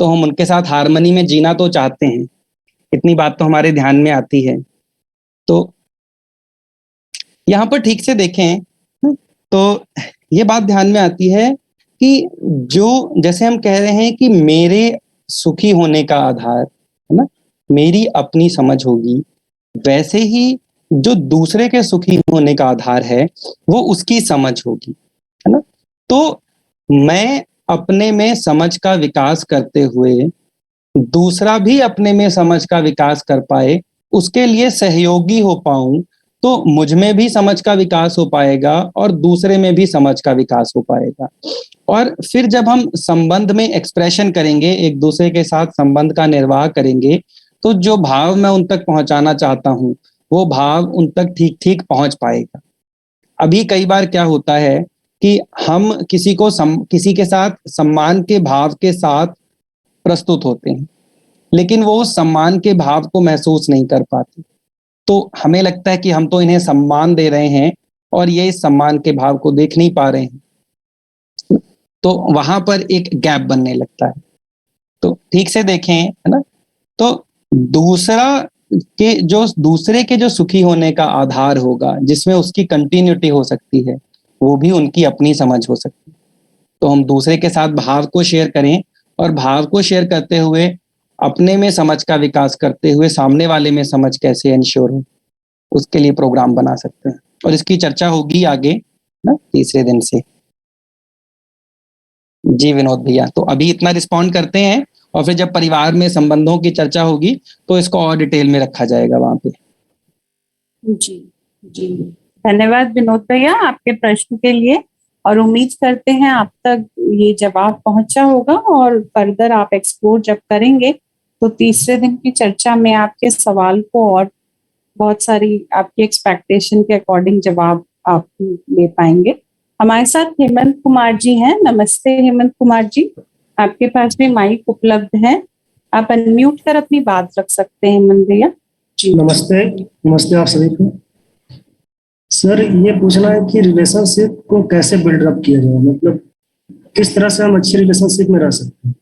तो हम उनके साथ हार्मनी में जीना तो चाहते हैं, इतनी बात तो हमारे ध्यान में आती है। तो यहाँ पर ठीक से देखें तो ये बात ध्यान में आती है कि जो जैसे हम कह रहे हैं कि मेरे सुखी होने का आधार है ना मेरी अपनी समझ होगी, वैसे ही जो दूसरे के सुखी होने का आधार है वो उसकी समझ होगी, है ना। तो मैं अपने में समझ का विकास करते हुए दूसरा भी अपने में समझ का विकास कर पाए, उसके लिए सहयोगी हो पाऊं, तो मुझ में भी समझ का विकास हो पाएगा और दूसरे में भी समझ का विकास हो पाएगा। और फिर जब हम संबंध में एक्सप्रेशन करेंगे, एक दूसरे के साथ संबंध का निर्वाह करेंगे, तो जो भाव मैं उन तक पहुंचाना चाहता हूं वो भाव उन तक ठीक ठीक पहुंच पाएगा। अभी कई बार क्या होता है कि हम किसी के साथ सम्मान के भाव के साथ प्रस्तुत होते हैं, लेकिन वो उस सम्मान के भाव को महसूस नहीं कर पाते, तो हमें लगता है कि हम तो इन्हें सम्मान दे रहे हैं और ये इस सम्मान के भाव को देख नहीं पा रहे हैं, तो वहां पर एक गैप बनने लगता है। तो ठीक से देखें, है ना, तो दूसरे के जो सुखी होने का आधार होगा, जिसमें उसकी कंटिन्यूटी हो सकती है, वो भी उनकी अपनी समझ हो सकती है। तो हम दूसरे के साथ भाव को शेयर करें और भाव को शेयर करते हुए अपने में समझ का विकास करते हुए सामने वाले में समझ कैसे इंश्योर हो, उसके लिए प्रोग्राम बना सकते हैं और इसकी चर्चा होगी आगे ना तीसरे दिन से। जी विनोद भैया, तो अभी इतना रिस्पॉन्ड करते हैं और फिर जब परिवार में संबंधों की चर्चा होगी तो इसको और डिटेल में रखा जाएगा वहां पे। जी जी, धन्यवाद विनोद भैया आपके प्रश्न के लिए, और उम्मीद करते हैं आप तक ये जवाब पहुंचा होगा और फर्दर आप एक्सप्लोर जब करेंगे तो तीसरे दिन की चर्चा में आपके सवाल को और बहुत सारी आपकी एक्सपेक्टेशन के अकॉर्डिंग जवाब आप ले पाएंगे। हमारे साथ हेमंत कुमार जी हैं। नमस्ते हेमंत कुमार जी, आपके पास भी माइक उपलब्ध है, आप अनम्यूट कर अपनी बात रख सकते हैं हेमंत भैया जी। नमस्ते, नमस्ते आप सभी को। सर ये पूछना है कि रिलेशनशिप को कैसे बिल्डअप किया जाए, मतलब किस तरह से हम अच्छी रिलेशनशिप में रह सकते हैं।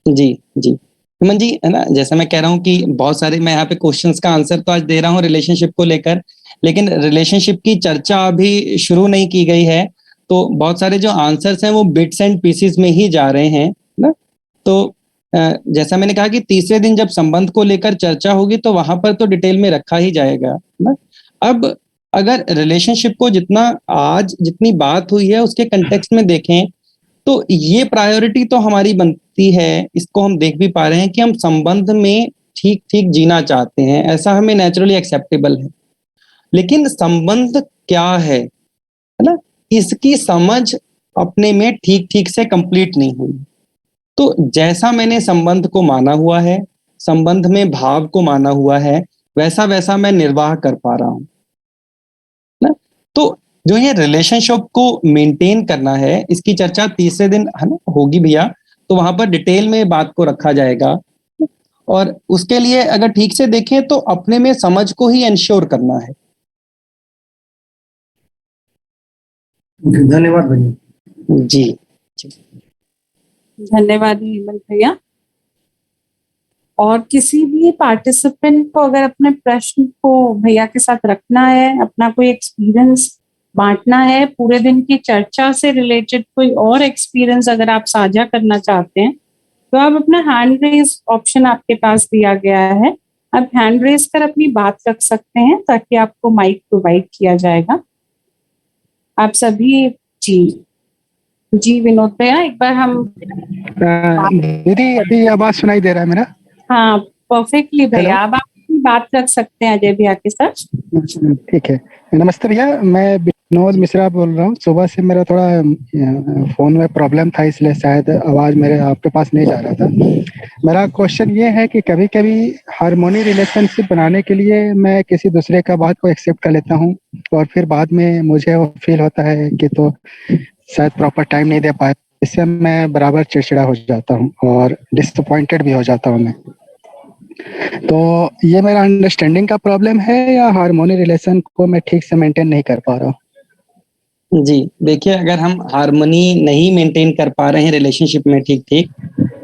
जी जी हेमंत जी, है ना, जैसे मैं कह रहा हूँ कि बहुत सारे मैं यहाँ पे क्वेश्चंस का आंसर तो आज दे रहा हूँ रिलेशनशिप को लेकर, लेकिन रिलेशनशिप की चर्चा अभी शुरू नहीं की गई है, तो बहुत सारे जो आंसर्स हैं वो बिट्स एंड पीसेस में ही जा रहे हैं ना। तो जैसा मैंने कहा कि तीसरे दिन जब संबंध को लेकर चर्चा होगी तो वहां पर तो डिटेल में रखा ही जाएगा ना। अब अगर रिलेशनशिप को जितनी बात हुई है उसके कंटेक्स्ट में देखें तो ये प्रायोरिटी तो हमारी बनती है, इसको हम देख भी पा रहे हैं कि हम संबंध में ठीक ठीक जीना चाहते हैं, ऐसा हमें नेचुरली एक्सेप्टेबल है। लेकिन संबंध क्या है ना, इसकी समझ अपने में ठीक ठीक से कंप्लीट नहीं हुई। तो जैसा मैंने संबंध को माना हुआ है, संबंध में भाव को माना हुआ है वैसा वैसा मैं निर्वाह कर पा रहा हूँ ना। तो जो ये रिलेशनशिप को मेंटेन करना है इसकी चर्चा तीसरे दिन है ना होगी भैया, तो वहां पर डिटेल में बात को रखा जाएगा। और उसके लिए अगर ठीक से देखें तो अपने में समझ को ही इंश्योर करना है। धन्यवाद भैया। जी धन्यवाद हेमंत भैया। और किसी भी पार्टिसिपेंट को अगर अपने प्रश्न को भैया के साथ रखना है, अपना कोई एक्सपीरियंस बांटना है, पूरे दिन की चर्चा से रिलेटेड कोई और एक्सपीरियंस अगर आप साझा करना चाहते हैं, तो आप अपना हैंड रेज ऑप्शन आपके पास दिया गया है, आप हैंड रेज कर अपनी बात रख सकते हैं ताकि आपको माइक प्रोवाइड किया जाएगा। आप सभी जी विनोद भैया, एक बार हम दीदी अभी आवाज सुनाई दे रहा है मेरा? हाँ परफेक्टली भैया, अब आप अपनी बात रख सकते हैं अजय भैया के साथ। ठीक है, नमस्ते भैया, मैं विनोद मिश्रा बोल रहा हूँ। सुबह से मेरा थोड़ा फोन में प्रॉब्लम था, इसलिए शायद आवाज मेरे आपके पास नहीं जा रहा था। मेरा क्वेश्चन ये है कि कभी कभी हार्मोनी रिलेशनशिप बनाने के लिए मैं किसी दूसरे का बात को एक्सेप्ट कर लेता हूँ और फिर बाद में मुझे वो फील होता है कि तो शायद प्रॉपर टाइम नहीं दे पाए, इससे मैं बराबर चिड़चिड़ा हो जाता हूँ और डिसअपॉइंटेड भी हो जाता हूँ मैं। तो ये मेरा अंडरस्टैंडिंग का प्रॉब्लम है या हार्मोनी रिलेशन को मैं ठीक से मेंटेन नहीं कर पा रहा हूँ? जी देखिए, अगर हम हार्मनी नहीं मेंटेन कर पा रहे हैं रिलेशनशिप में ठीक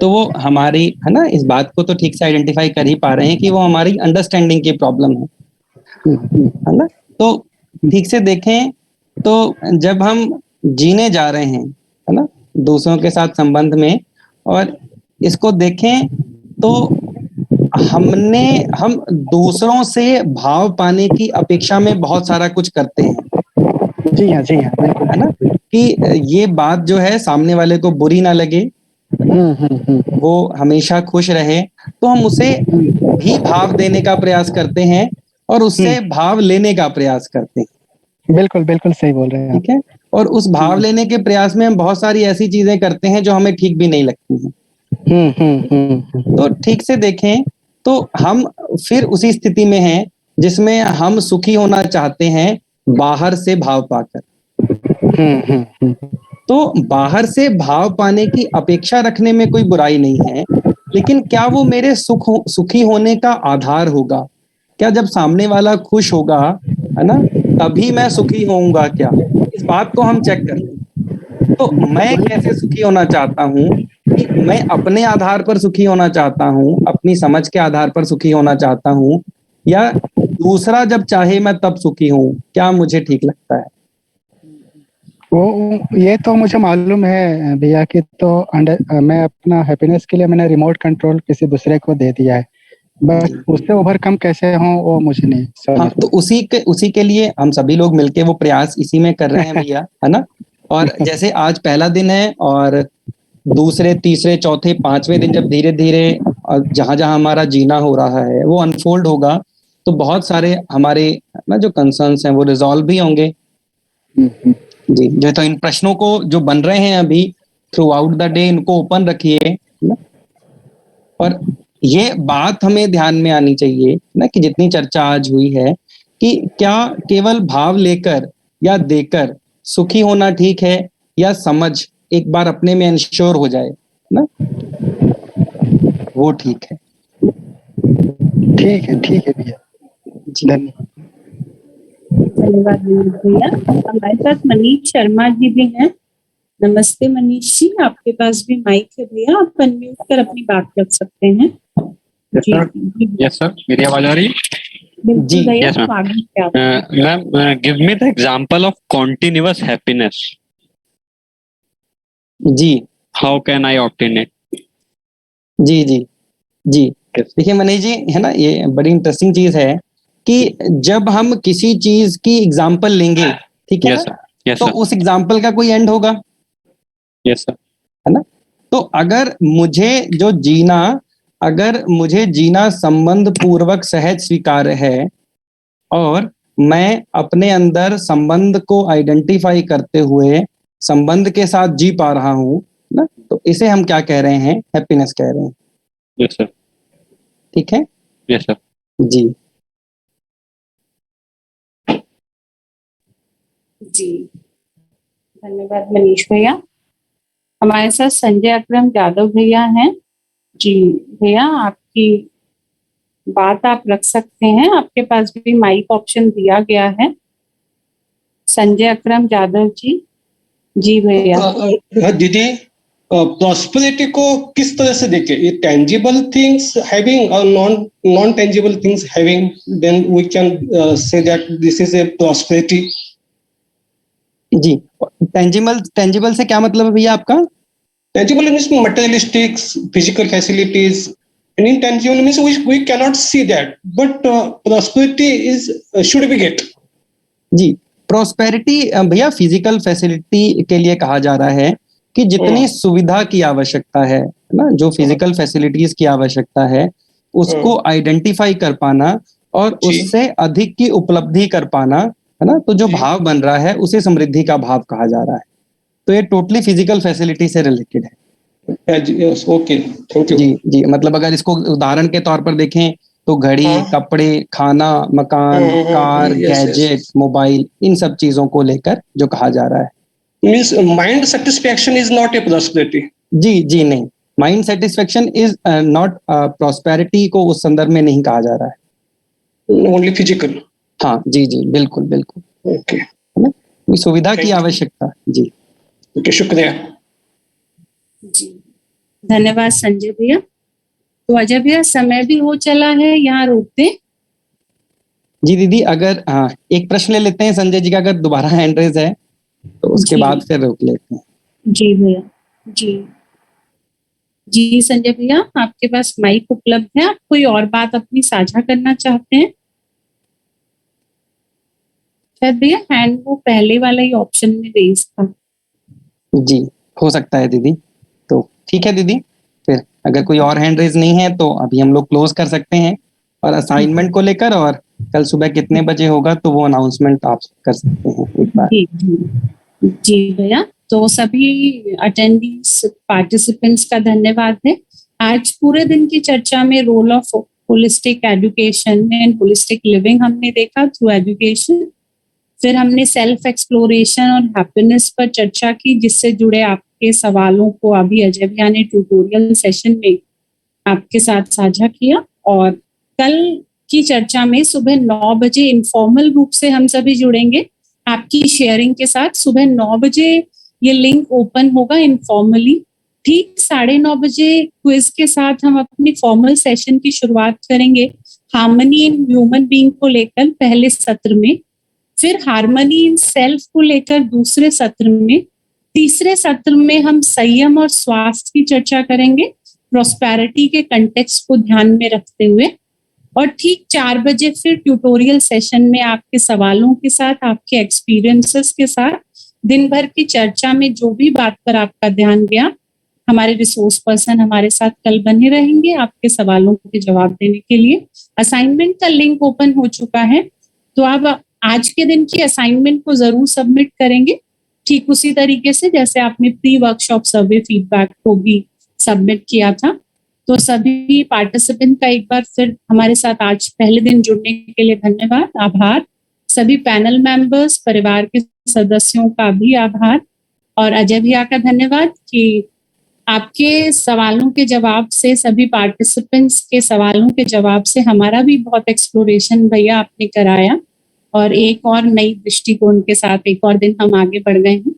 तो वो हमारी है ना, इस बात को तो ठीक से आइडेंटिफाई कर ही पा रहे हैं कि वो हमारी अंडरस्टैंडिंग की प्रॉब्लम है ना। तो ठीक से देखें तो जब हम जीने जा रहे हैं है ना दूसरों के साथ संबंध में, और इसको देखें तो हम दूसरों से भाव पाने की अपेक्षा में बहुत सारा कुछ करते हैं। जी हाँ बिल्कुल, है ना, कि ये बात जो है सामने वाले को बुरी ना लगे, वो हमेशा खुश रहे, तो हम उसे भी भाव देने का प्रयास करते हैं और उससे भाव लेने का प्रयास करते हैं। बिल्कुल बिल्कुल सही बोल रहे हैं, ठीक है। और उस भाव लेने के प्रयास में हम बहुत सारी ऐसी चीजें करते हैं जो हमें ठीक भी नहीं लगती हैं। तो ठीक से देखें तो हम फिर उसी स्थिति में हैं जिसमें हम सुखी होना चाहते हैं बाहर से भाव पाकर। तो बाहर से भाव पाने की अपेक्षा रखने में कोई बुराई नहीं है, लेकिन क्या वो मेरे सुखी होने का आधार होगा? क्या जब सामने वाला खुश होगा है ना तभी मैं सुखी होऊंगा क्या? इस बात को हम चेक कर लें। तो मैं कैसे सुखी होना चाहता हूँ कि मैं अपने आधार पर सुखी होना चाहता हूँ, अपनी समझ के आधार पर सुखी होना चाहता हूँ, या दूसरा जब चाहे मैं तब सुखी हूँ? क्या मुझे ठीक लगता है? वो ये तो मुझे मालूम है भैया कि तो मैं अपना हैप्पीनेस के लिए मैंने रिमोट कंट्रोल किसी दूसरे को दे दिया है, बस उससे ओवरकम कैसे हो वो मुझे नहीं समझ। हाँ, तो उसी के लिए हम सभी लोग मिलके वो प्रयास इसी में कर रहे हैं भैया, है ना। और जैसे आज पहला दिन है और दूसरे तीसरे चौथे पांचवें दिन जब धीरे धीरे जहां जहां हमारा जीना हो रहा है वो अनफोल्ड होगा, तो बहुत सारे हमारे ना जो कंसर्न्स हैं वो रिजॉल्व भी होंगे। जी, जो तो इन प्रश्नों को जो बन रहे हैं अभी थ्रू आउट द डे इनको ओपन रखिए ना। और ये बात हमें ध्यान में आनी चाहिए ना कि जितनी चर्चा आज हुई है कि क्या केवल भाव लेकर या देकर सुखी होना ठीक है, या समझ एक बार अपने में इंश्योर हो जाए ना वो ठीक है। ठीक है भैया, धन्यवाद भैया। हमारे साथ मनीष शर्मा जी भी हैं। नमस्ते मनीष जी, आपके पास भी माइक है भैया, आप अनम्यूट कर अपनी बात रख सकते हैं। यस सर, मेरी आवाज आ रही है? जी भैया, ma'am give me the example of continuous happiness. जी, how can I obtain it? जी जी जी देखिए मनीष जी, है ना, ये बड़ी इंटरेस्टिंग चीज है कि जब हम किसी चीज की एग्जांपल लेंगे, ठीक है ना, तो उस एग्जांपल का कोई एंड होगा। यस सर, है ना। तो अगर मुझे जीना संबंध पूर्वक सहज स्वीकार्य है और मैं अपने अंदर संबंध को आइडेंटिफाई करते हुए संबंध के साथ जी पा रहा हूं ना, तो इसे हम क्या कह रहे हैं? हैप्पीनेस कह रहे हैं। Yes sir. ठीक है यस सर। जी। जी धन्यवाद मनीष भैया। हमारे साथ संजय अकरम यादव भैया हैं। जी भैया, आपकी बात आप रख सकते हैं, आपके पास भी माइक ऑप्शन दिया गया है। संजय अकरम यादव जी। जी भैया। दीदी, प्रॉस्पेरिटी को किस तरह से देखें? ये टेंजिबल थिंग्स हैविंग और non tangible things having, then we can say that this is a prosperity. जी, टेंजिबल से क्या मतलब है भैया आपका? Tangible means materialistics, physical facilities, and intangible means we cannot see that, but prosperity is should be get. जी, prosperity भैया physical facility के लिए कहा जा रहा है कि जितनी सुविधा की आवश्यकता है ना, जो फिजिकल फैसिलिटीज की आवश्यकता है उसको आइडेंटिफाई कर पाना और उससे अधिक की उपलब्धि कर पाना, है ना, तो जो भाव बन रहा है उसे समृद्धि का भाव कहा जा रहा है। तो ये टोटली फिजिकल फैसिलिटी से रिलेटेड है। Okay, thank you. जी जी, मतलब अगर इसको उदाहरण के तौर पर देखें तो घड़ी, कपड़े, खाना, मकान, कार, गैजेट, मोबाइल, इन सब चीजों को लेकर जो कहा जा रहा है। Means mind satisfaction is not a prosperity. जी जी नहीं, mind satisfaction is not prosperity को उस संदर्भ में नहीं कहा जा रहा है। Only physical. हाँ जी जी, बिल्कुल बिल्कुल। ओके, है ना, सुविधा की आवश्यकता। जी ओके, शुक्रिया। जी धन्यवाद संजय भैया। तो अजय भैया, समय भी हो चला है, यहाँ रोकते हैं। जी दीदी, अगर हाँ एक प्रश्न ले लेते हैं संजय जी का, अगर दोबारा हैंड रेज है तो उसके बाद फिर रोक लेते हैं। जी भैया। जी जी संजय भैया, आपके पास माइक उपलब्ध है, आप कोई और बात अपनी साझा करना चाहते हैं? शायद भैया हैंड वो पहले वाला ही ऑप्शन में रेज था। जी हो सकता है दीदी। तो ठीक है दीदी, फिर अगर कोई और हैंड रेज नहीं है तो अभी हम लोग क्लोज कर सकते हैं, और असाइनमेंट को लेकर और कल सुबह कितने बजे होगा तो वो अनाउंसमेंट आप कर सकते हैं एक बार। जी भैया, तो सभी अटेंडीज पार्टिसिपेंट्स का धन्यवाद है। आज पूरे दिन की चर्चा में role of holistic education and holistic living हमने देखा थ्रू एजुकेशन। फिर हमने सेल्फ एक्सप्लोरेशन और हैप्पीनेस पर चर्चा की, जिससे जुड़े आपके सवालों को अभी अजय भैया ने ट्यूटोरियल सेशन में आपके साथ साझा किया। और कल की चर्चा में सुबह 9 बजे इनफॉर्मल रूप से हम सभी जुड़ेंगे आपकी शेयरिंग के साथ। सुबह 9 बजे ये लिंक ओपन होगा इनफॉर्मली। ठीक 9:30 बजे क्विज के साथ हम अपनी फॉर्मल सेशन की शुरुआत करेंगे हार्मनी इन ह्यूमन बीइंग को लेकर पहले सत्र में, फिर हार्मनी इन सेल्फ को लेकर दूसरे सत्र में, तीसरे सत्र में हम संयम और स्वास्थ्य की चर्चा करेंगे प्रॉस्पेरिटी के कंटेक्स्ट को ध्यान में रखते हुए, और ठीक 4 बजे फिर ट्यूटोरियल सेशन में आपके सवालों के साथ, आपके एक्सपीरियंसेस के साथ दिन भर की चर्चा में जो भी बात पर आपका ध्यान गया, हमारे रिसोर्स पर्सन हमारे साथ कल बने रहेंगे आपके सवालों के जवाब देने के लिए। असाइनमेंट का लिंक ओपन हो चुका है, तो आप आज के दिन की असाइनमेंट को जरूर सबमिट करेंगे, ठीक उसी तरीके से जैसे आपने प्री वर्कशॉप सर्वे फीडबैक को भी सबमिट किया था। तो सभी पार्टिसिपेंट का एक बार फिर हमारे साथ आज पहले दिन जुड़ने के लिए धन्यवाद, आभार। सभी पैनल मेंबर्स, परिवार के सदस्यों का भी आभार, और अजय भैया का धन्यवाद कि आपके सवालों के जवाब से, सभी पार्टिसिपेंट्स के सवालों के जवाब से हमारा भी बहुत एक्सप्लोरेशन भैया आपने कराया, और एक और नई दृष्टिकोण के साथ एक और दिन हम आगे बढ़ गए हैं।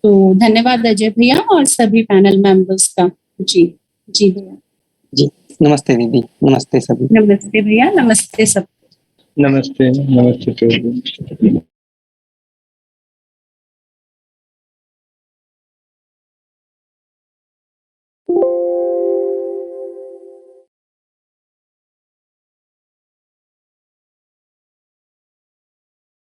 तो धन्यवाद अजय भैया और सभी पैनल मेंबर्स का। जी जी भैया। जी नमस्ते दीदी, नमस्ते सभी। नमस्ते भैया, नमस्ते सब। नमस्ते। नमस्ते।